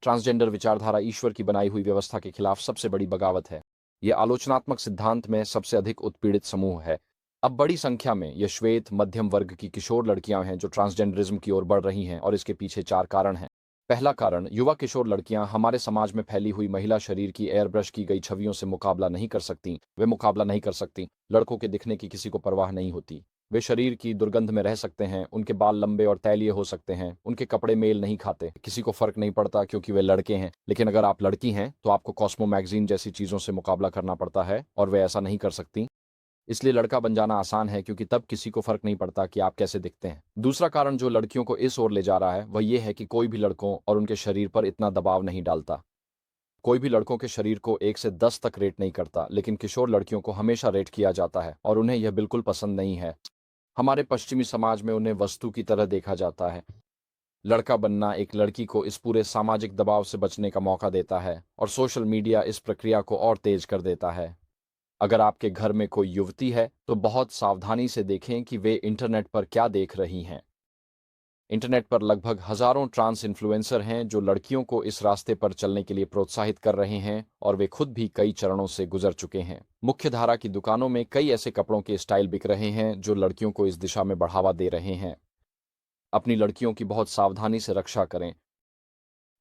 ट्रांसजेंडर विचारधारा ईश्वर की बनाई हुई व्यवस्था के खिलाफ सबसे बड़ी बगावत है। यह आलोचनात्मक सिद्धांत में सबसे अधिक उत्पीड़ित समूह है। अब बड़ी संख्या में यह श्वेत मध्यम वर्ग की किशोर लड़कियां हैं जो ट्रांसजेंडरिज्म की ओर बढ़ रही हैं, और इसके पीछे 4 कारण हैं। पहला कारण, युवा किशोर लड़कियां हमारे समाज में फैली हुई महिला शरीर की एयरब्रश की गई छवियों से मुकाबला नहीं कर सकती। वे मुकाबला नहीं कर सकती। लड़कों के दिखने की किसी को परवाह नहीं होती। वे शरीर की दुर्गंध में रह सकते हैं, उनके बाल लंबे और तैलीय हो सकते हैं, उनके कपड़े मेल नहीं खाते, किसी को फर्क नहीं पड़ता क्योंकि वे लड़के हैं। लेकिन अगर आप लड़की हैं तो आपको कॉस्मो मैगजीन जैसी चीजों से मुकाबला करना पड़ता है, और वे ऐसा नहीं कर सकती। इसलिए लड़का बन जाना आसान है, क्योंकि तब किसी को फर्क नहीं पड़ता कि आप कैसे दिखते हैं। दूसरा कारण जो लड़कियों को इस ओर ले जा रहा है वह यह है कि कोई भी लड़कों और उनके शरीर पर इतना दबाव नहीं डालता। कोई भी लड़कों के शरीर को 1 से 10 तक रेट नहीं करता, लेकिन किशोर लड़कियों को हमेशा रेट किया जाता है, और उन्हें यह बिल्कुल पसंद नहीं है। हमारे पश्चिमी समाज में उन्हें वस्तु की तरह देखा जाता है। लड़का बनना एक लड़की को इस पूरे सामाजिक दबाव से बचने का मौका देता है, और सोशल मीडिया इस प्रक्रिया को और तेज कर देता है। अगर आपके घर में कोई युवती है तो बहुत सावधानी से देखें कि वे इंटरनेट पर क्या देख रही हैं। इंटरनेट पर लगभग हजारों ट्रांस इन्फ्लुएंसर हैं जो लड़कियों को इस रास्ते पर चलने के लिए प्रोत्साहित कर रहे हैं, और वे खुद भी कई चरणों से गुजर चुके हैं। मुख्य धारा की दुकानों में कई ऐसे कपड़ों के स्टाइल बिक रहे हैं जो लड़कियों को इस दिशा में बढ़ावा दे रहे हैं। अपनी लड़कियों की बहुत सावधानी से रक्षा करें।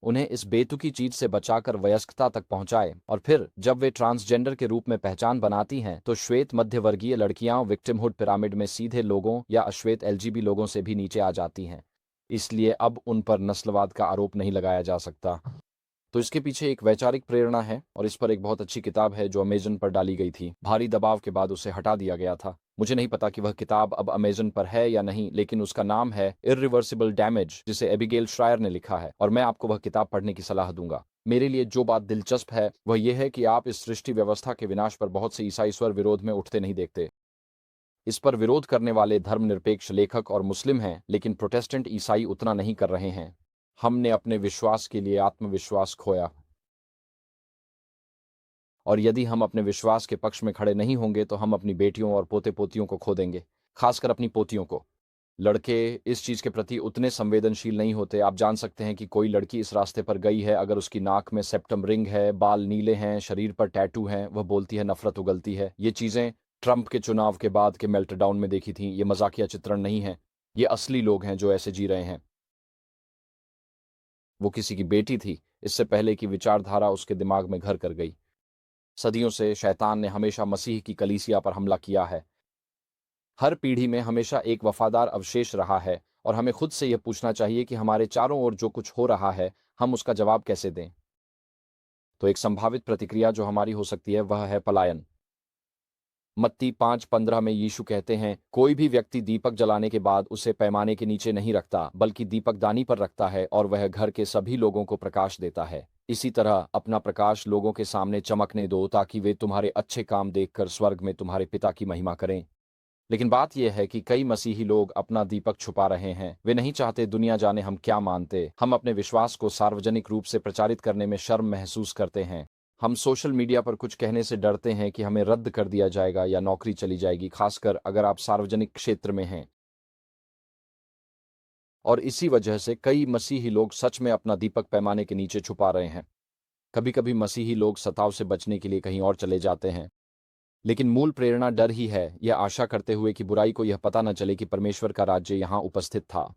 उन्हें इस बेतुकी चीज से बचाकर वयस्कता तक पहुंचाएं, और फिर जब वे ट्रांसजेंडर के रूप में पहचान बनाती हैं तो श्वेत मध्यवर्गीय लड़कियां विक्टिमहुड पिरामिड में सीधे लोगों या अश्वेत एलजीबी लोगों से भी नीचे आ जाती हैं। इसलिए अब उन पर नस्लवाद का आरोप नहीं लगाया जा सकता। तो इसके पीछे एक वैचारिक प्रेरणा है, और इस पर एक बहुत अच्छी किताब है जो अमेजन पर डाली गई थी। भारी दबाव के बाद उसे हटा दिया गया था। मुझे नहीं पता कि वह किताब अब अमेजन पर है या नहीं, लेकिन उसका नाम है इर्रिवर्सिबल डैमेज, जिसे एबिगेल श्रायर ने लिखा है, और मैं आपको वह किताब पढ़ने की सलाह दूंगा। मेरे लिए जो बात दिलचस्प है वह यह है कि आप इस सृष्टि व्यवस्था के विनाश पर बहुत से ईसाई स्वर विरोध में उठते नहीं देखते। इस पर विरोध करने वाले धर्मनिरपेक्ष लेखक और मुस्लिम हैं, लेकिन प्रोटेस्टेंट ईसाई उतना नहीं कर रहे हैं। हमने अपने विश्वास के लिए आत्मविश्वास खोया। और यदि हम अपने विश्वास के पक्ष में खड़े नहीं होंगे तो हम अपनी बेटियों और पोते पोतियों को खो देंगे, खासकर अपनी पोतियों को। लड़के इस चीज़ के प्रति उतने संवेदनशील नहीं होते। आप जान सकते हैं कि कोई लड़की इस रास्ते पर गई है, अगर उसकी नाक में सेप्टम रिंग है, बाल नीले हैं, शरीर पर टैटू हैं, वह बोलती है नफरत उगलती है। ये चीज़ें ट्रंप के चुनाव के बाद के मेल्टडाउन में देखी थीं। ये मजाकिया चित्रण नहीं है, ये असली लोग हैं जो ऐसे जी रहे हैं। वो किसी की बेटी थी, इससे पहले कि विचारधारा उसके दिमाग में घर कर गई। सदियों से शैतान ने हमेशा मसीह की कलीसिया पर हमला किया है। हर पीढ़ी में हमेशा एक वफादार अवशेष रहा है, और हमें खुद से यह पूछना चाहिए कि हमारे चारों ओर जो कुछ हो रहा है, हम उसका जवाब कैसे दें। तो एक संभावित प्रतिक्रिया जो हमारी हो सकती है वह है पलायन। मत्ती 5:15 में यीशु कहते हैं, कोई भी व्यक्ति दीपक जलाने के बाद उसे पैमाने के नीचे नहीं रखता, बल्कि दीपकदानी पर रखता है, और वह घर के सभी लोगों को प्रकाश देता है। इसी तरह अपना प्रकाश लोगों के सामने चमकने दो, ताकि वे तुम्हारे अच्छे काम देखकर स्वर्ग में तुम्हारे पिता की महिमा करें। लेकिन बात यह है कि कई मसीही लोग अपना दीपक छुपा रहे हैं। वे नहीं चाहते दुनिया जाने हम क्या मानते। हम अपने विश्वास को सार्वजनिक रूप से प्रचारित करने में शर्म महसूस करते हैं। हम सोशल मीडिया पर कुछ कहने से डरते हैं कि हमें रद्द कर दिया जाएगा या नौकरी चली जाएगी, खासकर अगर आप सार्वजनिक क्षेत्र में हैं। और इसी वजह से कई मसीही लोग सच में अपना दीपक पैमाने के नीचे छुपा रहे हैं। कभी कभी मसीही लोग सताव से बचने के लिए कहीं और चले जाते हैं, लेकिन मूल प्रेरणा डर ही है, यह आशा करते हुए कि बुराई को यह पता न चले कि परमेश्वर का राज्य यहाँ उपस्थित था।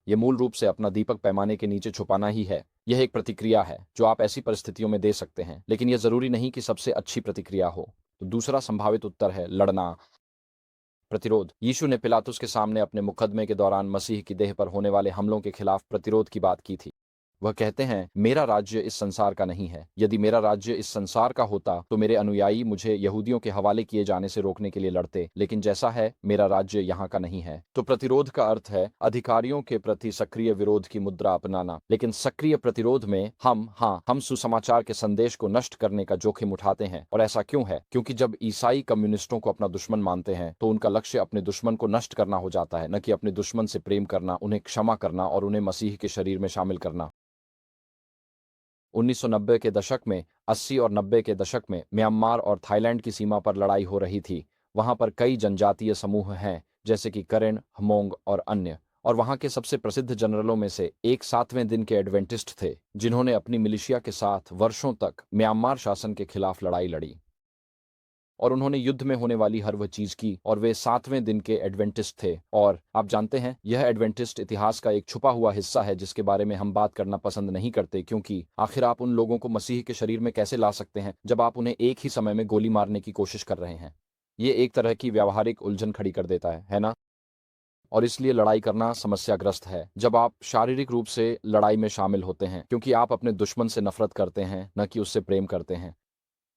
यह मूल रूप से अपना दीपक पैमाने के नीचे छुपाना ही है। यह एक प्रतिक्रिया है जो आप ऐसी परिस्थितियों में दे सकते हैं, लेकिन यह जरूरी नहीं कि सबसे अच्छी प्रतिक्रिया हो। तो दूसरा संभावित उत्तर है लड़ना, प्रतिरोध। यीशु ने पिलातुस के सामने अपने मुकदमे के दौरान मसीह की देह पर होने वाले हमलों के खिलाफ प्रतिरोध की बात की थी। वह कहते हैं, मेरा राज्य इस संसार का नहीं है। यदि मेरा राज्य इस संसार का होता तो मेरे अनुयायी मुझे यहूदियों के हवाले किए जाने से रोकने के लिए लड़ते, लेकिन जैसा है मेरा राज्य यहाँ का नहीं है। तो प्रतिरोध का अर्थ है अधिकारियों के प्रति सक्रिय विरोध की मुद्रा अपनाना। लेकिन सक्रिय प्रतिरोध में हम सुसमाचार के संदेश को नष्ट करने का जोखिम उठाते हैं। और ऐसा क्यों है? क्योंकि जब ईसाई कम्युनिस्टों को अपना दुश्मन मानते हैं तो उनका लक्ष्य अपने दुश्मन को नष्ट करना हो जाता है, न कि अपने दुश्मन से प्रेम करना, उन्हें क्षमा करना और उन्हें मसीह के शरीर में शामिल करना। 1990 के दशक में, 80 और 90 के दशक में म्यांमार और थाईलैंड की सीमा पर लड़ाई हो रही थी। वहां पर कई जनजातीय समूह हैं, जैसे कि करेन, हमोंग और अन्य। और वहां के सबसे प्रसिद्ध जनरलों में से एक 7वें दिन के एडवेंटिस्ट थे, जिन्होंने अपनी मिलिशिया के साथ वर्षों तक म्यांमार शासन के खिलाफ लड़ाई लड़ी। और उन्होंने युद्ध में होने वाली हर वह चीज की, और वे 7वें दिन के एडवेंटिस्ट थे। और आप जानते हैं, यह एडवेंटिस्ट इतिहास का एक छुपा हुआ हिस्सा है जिसके बारे में हम बात करना पसंद नहीं करते, क्योंकि आखिर आप उन लोगों को मसीह के शरीर में कैसे ला सकते हैं जब आप उन्हें एक ही समय में गोली मारने की कोशिश कर रहे हैं? ये एक तरह की व्यावहारिक उलझन खड़ी कर देता है ना? और इसलिए लड़ाई करना समस्याग्रस्त है जब आप शारीरिक रूप से लड़ाई में शामिल होते हैं, क्योंकि आप अपने दुश्मन से नफरत करते हैं, न कि उससे प्रेम करते हैं।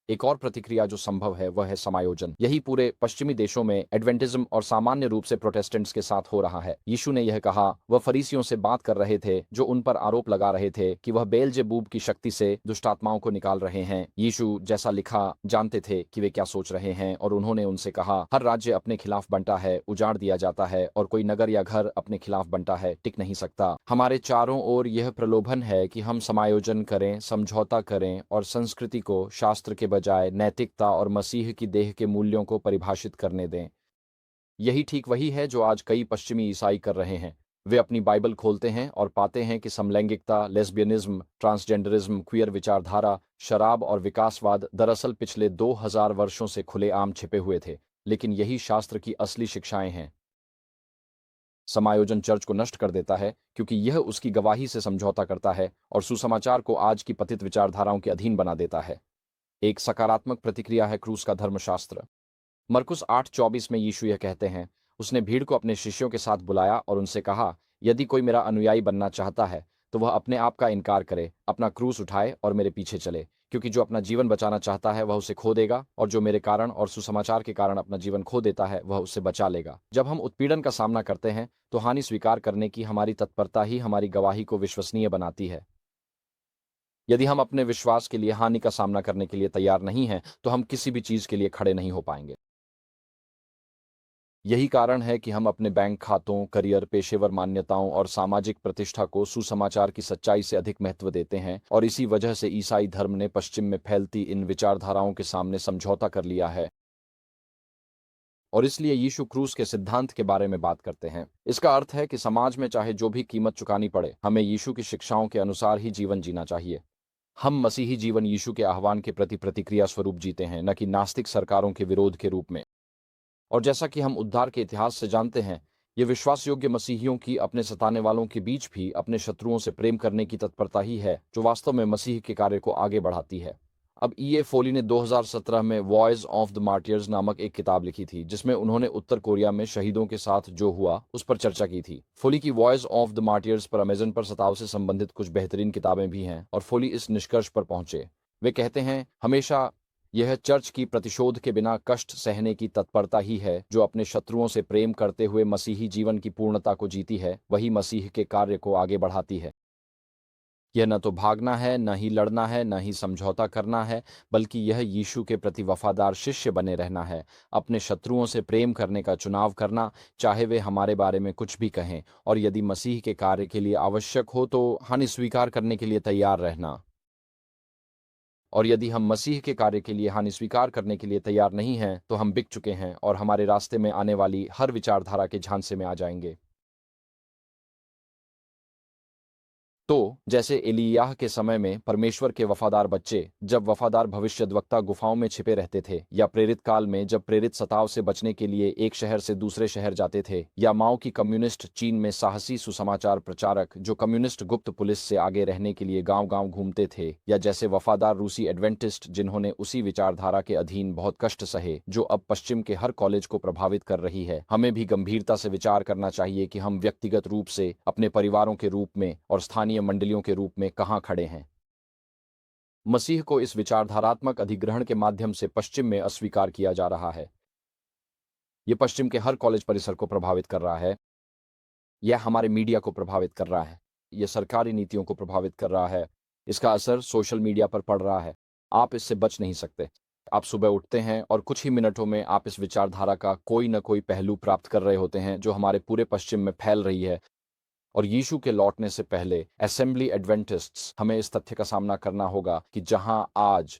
एक और प्रतिक्रिया जो संभव है वह है समायोजन। यही पूरे पश्चिमी देशों में एडवेंटिज्म और सामान्य रूप से प्रोटेस्टेंट्स के साथ हो रहा है। यीशु ने यह कहा, वह फरीसियों से बात कर रहे थे जो उन पर आरोप लगा रहे थे कि वह बेलजेबूब की शक्ति से दुष्टात्माओं को निकाल रहे हैं। यीशु, जैसा लिखा, जानते थे कि वे क्या सोच रहे हैं, और उन्होंने उनसे कहा, हर राज्य अपने खिलाफ बनता है, उजाड़ दिया जाता है, और कोई नगर या घर अपने खिलाफ बनता है, टिक नहीं सकता। हमारे चारों ओर यह प्रलोभन है कि हम समायोजन करें, समझौता करें और संस्कृति को शास्त्र के बजाय नैतिकता और मसीह की देह के मूल्यों को परिभाषित करने दें। यही ठीक वही है जो आज कई पश्चिमी ईसाई कर रहे हैं। वे अपनी बाइबल खोलते हैं और पाते हैं कि समलैंगिकता, लेस्बियनिज्म, ट्रांसजेंडरिज्म, क्वियर विचारधारा, शराब और विकासवाद दरअसल पिछले 2000 वर्षों से खुलेआम छिपे हुए थे। लेकिन यही शास्त्र की असली शिक्षाएं हैं। समायोजन चर्च को नष्ट कर देता है, क्योंकि यह उसकी गवाही से समझौता करता है और सुसमाचार को आज की पतित विचारधाराओं के अधीन बना देता है। एक सकारात्मक प्रतिक्रिया है क्रूस का धर्मशास्त्र। मरकुस 8:24 में यीशु यह कहते हैं, उसने भीड़ को अपने शिष्यों के साथ बुलाया और उनसे कहा, यदि कोई मेरा अनुयायी बनना चाहता है तो वह अपने आप का इनकार करे, अपना क्रूस उठाए और मेरे पीछे चले। क्योंकि जो अपना जीवन बचाना चाहता है वह उसे खो देगा, और जो मेरे कारण और सुसमाचार के कारण अपना जीवन खो देता है वह उसे बचा लेगा। जब हम उत्पीड़न का सामना करते हैं तो हानि स्वीकार करने की हमारी तत्परता ही हमारी गवाही को विश्वसनीय बनाती है। यदि हम अपने विश्वास के लिए हानि का सामना करने के लिए तैयार नहीं हैं तो हम किसी भी चीज के लिए खड़े नहीं हो पाएंगे। यही कारण है कि हम अपने बैंक खातों, करियर, पेशेवर मान्यताओं और सामाजिक प्रतिष्ठा को सुसमाचार की सच्चाई से अधिक महत्व देते हैं, और इसी वजह से ईसाई धर्म ने पश्चिम में फैलती इन विचारधाराओं के सामने समझौता कर लिया है। और इसलिए यीशु क्रूस के सिद्धांत के बारे में बात करते हैं। इसका अर्थ है कि समाज में चाहे जो भी कीमत चुकानी पड़े, हमें यीशु की शिक्षाओं के अनुसार ही जीवन जीना चाहिए। हम मसीही जीवन यीशु के आह्वान के प्रति प्रतिक्रिया स्वरूप जीते हैं, न कि नास्तिक सरकारों के विरोध के रूप में। और जैसा कि हम उद्धार के इतिहास से जानते हैं, ये विश्वास योग्य मसीहियों की अपने सताने वालों के बीच भी अपने शत्रुओं से प्रेम करने की तत्परता ही है जो वास्तव में मसीह के कार्य को आगे बढ़ाती है। अब E.A. फोली ने 2017 में वॉइस ऑफ द मार्टियर्स नामक एक किताब लिखी थी, जिसमें उन्होंने उत्तर कोरिया में शहीदों के साथ जो हुआ उस पर चर्चा की थी। फोली की वॉइस ऑफ द मार्टियर्स पर अमेजन पर सताव से संबंधित कुछ बेहतरीन किताबें भी हैं, और फोली इस निष्कर्ष पर पहुंचे। वे कहते हैं, हमेशा यह चर्च की प्रतिशोध के बिना कष्ट सहने की तत्परता ही है जो अपने शत्रुओं से प्रेम करते हुए मसीही जीवन की पूर्णता को जीती है, वही मसीह के कार्य को आगे बढ़ाती है। यह न तो भागना है, न ही लड़ना है, न ही समझौता करना है, बल्कि यह यीशु के प्रति वफादार शिष्य बने रहना है, अपने शत्रुओं से प्रेम करने का चुनाव करना, चाहे वे हमारे बारे में कुछ भी कहें, और यदि मसीह के कार्य के लिए आवश्यक हो तो हानि स्वीकार करने के लिए तैयार रहना। और यदि हम मसीह के कार्य के लिए हानि स्वीकार करने के लिए तैयार नहीं हैं, तो हम बिक चुके हैं और हमारे रास्ते में आने वाली हर विचारधारा के झांसे में आ जाएंगे। तो जैसे एलियाह के समय में परमेश्वर के वफादार बच्चे जब वफादार भविष्यद्वक्ता गुफाओं में छिपे रहते थे, या प्रेरित काल में जब प्रेरित सताव से बचने के लिए एक शहर से दूसरे शहर जाते थे, या माओ की कम्युनिस्ट चीन में साहसी सुसमाचार प्रचारक जो कम्युनिस्ट गुप्त पुलिस से आगे रहने के लिए गांव-गांव घूमते थे, या जैसे वफादार रूसी एडवेंटिस्ट जिन्होंने उसी विचारधारा के अधीन बहुत कष्ट सहे जो अब पश्चिम के हर कॉलेज को प्रभावित कर रही है, हमें भी गंभीरता से विचार करना चाहिए कि हम व्यक्तिगत रूप से, अपने परिवारों के रूप में और स्थानीय मंडलियों के रूप में कहां खड़े हैं। मसीह को इस विचारधारात्मक अधिग्रहण के माध्यम से पश्चिम में अस्वीकार किया जा रहा है। यह पश्चिम के हर कॉलेज परिसर को प्रभावित कर रहा है, यह हमारे मीडिया को प्रभावित कर रहा है, यह सरकारी नीतियों को प्रभावित कर रहा है, इसका असर सोशल मीडिया पर पड़ रहा है। आप इससे बच नहीं सकते। आप सुबह उठते हैं और कुछ ही मिनटों में आप इस विचारधारा का कोई न कोई पहलू प्राप्त कर रहे होते हैं जो हमारे पूरे पश्चिम में फैल रही है। और यीशु के लौटने से पहले असेंबली एडवेंटिस्ट्स हमें इस तथ्य का सामना करना होगा कि जहां आज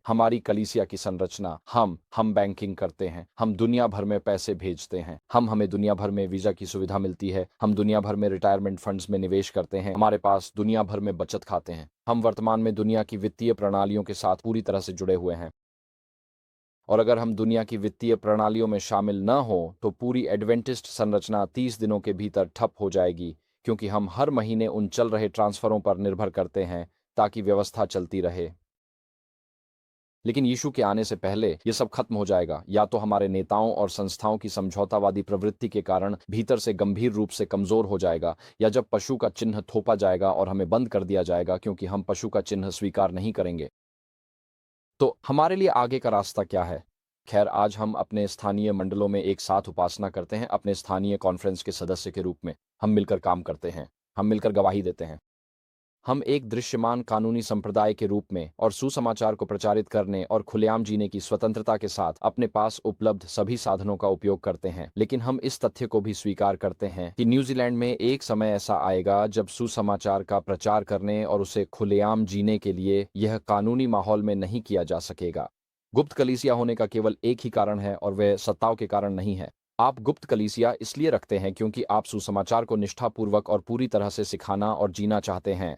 हमारी कलीसिया की संरचना, हम बैंकिंग करते हैं, हम दुनिया भर में पैसे भेजते हैं, हमें दुनिया भर में वीजा की सुविधा मिलती है, हम दुनिया भर में रिटायरमेंट फंड्स में निवेश करते हैं, हमारे पास दुनिया भर में बचत खाते हैं, हम वर्तमान में दुनिया की वित्तीय प्रणालियों के साथ पूरी तरह से जुड़े हुए हैं। और अगर हम दुनिया की वित्तीय प्रणालियों में शामिल न हों तो पूरी एडवेंटिस्ट संरचना 30 दिनों के भीतर ठप हो जाएगी, क्योंकि हम हर महीने उन चल रहे ट्रांसफरों पर निर्भर करते हैं ताकि व्यवस्था चलती रहे। लेकिन यीशु के आने से पहले ये सब खत्म हो जाएगा, या तो हमारे नेताओं और संस्थाओं की समझौतावादी प्रवृत्ति के कारण भीतर से गंभीर रूप से कमजोर हो जाएगा, या जब पशु का चिन्ह थोपा जाएगा और हमें बंद कर दिया जाएगा क्योंकि हम पशु का चिन्ह स्वीकार नहीं करेंगे। तो हमारे लिए आगे का रास्ता क्या है? खैर, आज हम अपने स्थानीय मंडलों में एक साथ उपासना करते हैं, अपने स्थानीय कॉन्फ्रेंस के सदस्य के रूप में। हम मिलकर काम करते हैं, हम मिलकर गवाही देते हैं। हम एक दृश्यमान कानूनी संप्रदाय के रूप में और सुसमाचार को प्रचारित करने और खुलेआम जीने की स्वतंत्रता के साथ अपने पास उपलब्ध सभी साधनों का उपयोग करते हैं। लेकिन हम इस तथ्य को भी स्वीकार करते हैं कि न्यूजीलैंड में एक समय ऐसा आएगा जब सुसमाचार का प्रचार करने और उसे खुलेआम जीने के लिए यह कानूनी माहौल में नहीं किया जा सकेगा। गुप्त कलीसिया होने का केवल एक ही कारण है, और वह सत्ताव के कारण नहीं है। आप गुप्त कलीसिया इसलिए रखते हैं क्योंकि आप सुसमाचार को निष्ठापूर्वक और पूरी तरह से सिखाना और जीना चाहते हैं।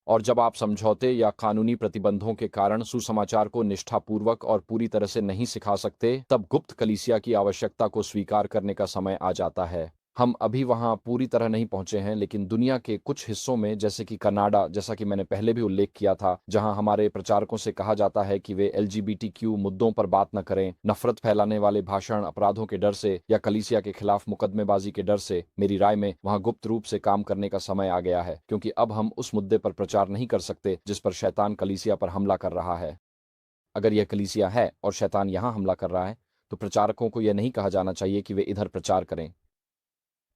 और जब आप समझौते या कानूनी प्रतिबंधों के कारण सुसमाचार को निष्ठापूर्वक और पूरी तरह से नहीं सिखा सकते, तब गुप्त कलीसिया की आवश्यकता को स्वीकार करने का समय आ जाता है। हम अभी वहां पूरी तरह नहीं पहुंचे हैं, लेकिन दुनिया के कुछ हिस्सों में, जैसे कि कनाडा, जैसा कि मैंने पहले भी उल्लेख किया था, जहां हमारे प्रचारकों से कहा जाता है कि वे LGBTQ मुद्दों पर बात न करें, नफरत फैलाने वाले भाषण, अपराधों के डर से या कलीसिया के खिलाफ मुकदमेबाजी के डर से, मेरी राय में वहां गुप्त रूप से काम करने का समय आ गया है, क्योंकि अब हम उस मुद्दे पर प्रचार नहीं कर सकते जिस पर शैतान कलीसिया पर हमला कर रहा है। अगर यह कलीसिया है और शैतान यहां हमला कर रहा है, तो प्रचारकों को यह नहीं कहा जाना चाहिए कि वे इधर प्रचार करें।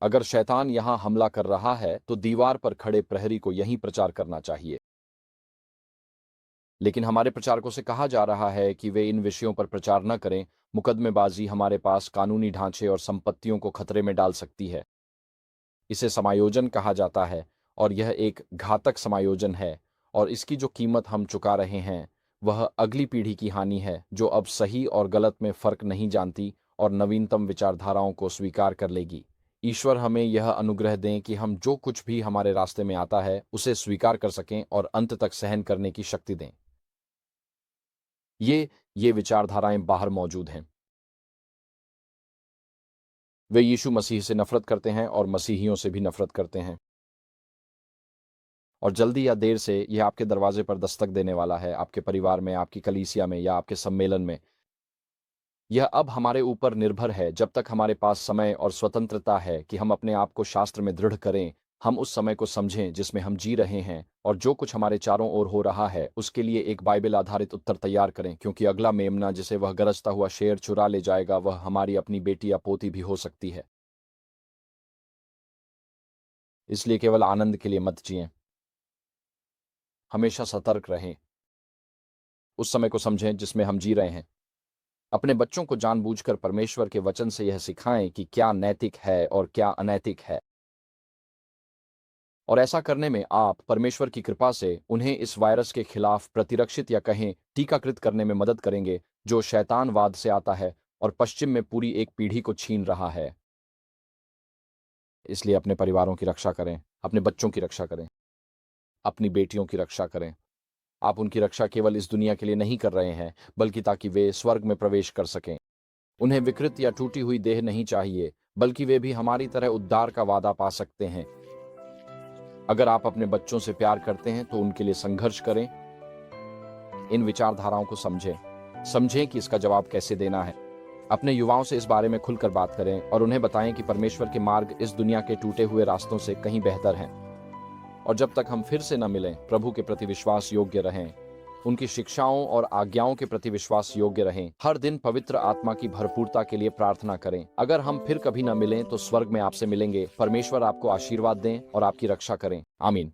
अगर शैतान यहां हमला कर रहा है तो दीवार पर खड़े प्रहरी को यहीं प्रचार करना चाहिए। लेकिन हमारे प्रचारकों से कहा जा रहा है कि वे इन विषयों पर प्रचार न करें। मुकदमेबाजी हमारे पास कानूनी ढांचे और संपत्तियों को खतरे में डाल सकती है। इसे समायोजन कहा जाता है और यह एक घातक समायोजन है, और इसकी जो कीमत हम चुका रहे हैं वह अगली पीढ़ी की हानि है, जो अब सही और गलत में फर्क नहीं जानती और नवीनतम विचारधाराओं को स्वीकार कर लेगी। ईश्वर हमें यह अनुग्रह दें कि हम जो कुछ भी हमारे रास्ते में आता है उसे स्वीकार कर सकें और अंत तक सहन करने की शक्ति दें। ये विचारधाराएं बाहर मौजूद हैं। वे यीशु मसीह से नफरत करते हैं और मसीहियों से भी नफरत करते हैं, और जल्दी या देर से यह आपके दरवाजे पर दस्तक देने वाला है, आपके परिवार में, आपकी कलीसिया में या आपके सम्मेलन में। यह अब हमारे ऊपर निर्भर है। जब तक हमारे पास समय और स्वतंत्रता है कि हम अपने आप को शास्त्र में दृढ़ करें, हम उस समय को समझें जिसमें हम जी रहे हैं, और जो कुछ हमारे चारों ओर हो रहा है उसके लिए एक बाइबल आधारित उत्तर तैयार करें, क्योंकि अगला मेमना जिसे वह गरजता हुआ शेर चुरा ले जाएगा वह हमारी अपनी बेटी या पोती भी हो सकती है। इसलिए केवल आनंद के लिए मत जिएं, हमेशा सतर्क रहें। उस समय को समझें जिसमें हम जी रहे हैं। अपने बच्चों को जानबूझकर परमेश्वर के वचन से यह सिखाएं कि क्या नैतिक है और क्या अनैतिक है, और ऐसा करने में आप परमेश्वर की कृपा से उन्हें इस वायरस के खिलाफ प्रतिरक्षित या कहें टीकाकृत करने में मदद करेंगे, जो शैतानवाद से आता है और पश्चिम में पूरी एक पीढ़ी को छीन रहा है। इसलिए अपने परिवारों की रक्षा करें, अपने बच्चों की रक्षा करें, अपनी बेटियों की रक्षा करें। आप उनकी रक्षा केवल इस दुनिया के लिए नहीं कर रहे हैं, बल्कि ताकि वे स्वर्ग में प्रवेश कर सकें। उन्हें विकृत या टूटी हुई देह नहीं चाहिए, बल्कि वे भी हमारी तरह उद्धार का वादा पा सकते हैं। अगर आप अपने बच्चों से प्यार करते हैं तो उनके लिए संघर्ष करें। इन विचारधाराओं को समझें कि इसका जवाब कैसे देना है। अपने युवाओं से इस बारे में खुलकर बात करें और उन्हें बताएं कि परमेश्वर के मार्ग इस दुनिया के टूटे हुए रास्तों से कहीं बेहतर हैं। और जब तक हम फिर से न मिलें, प्रभु के प्रति विश्वास योग्य रहें, उनकी शिक्षाओं और आज्ञाओं के प्रति विश्वास योग्य रहें। हर दिन पवित्र आत्मा की भरपूरता के लिए प्रार्थना करें। अगर हम फिर कभी न मिलें तो स्वर्ग में आपसे मिलेंगे। परमेश्वर आपको आशीर्वाद दें और आपकी रक्षा करें। आमीन।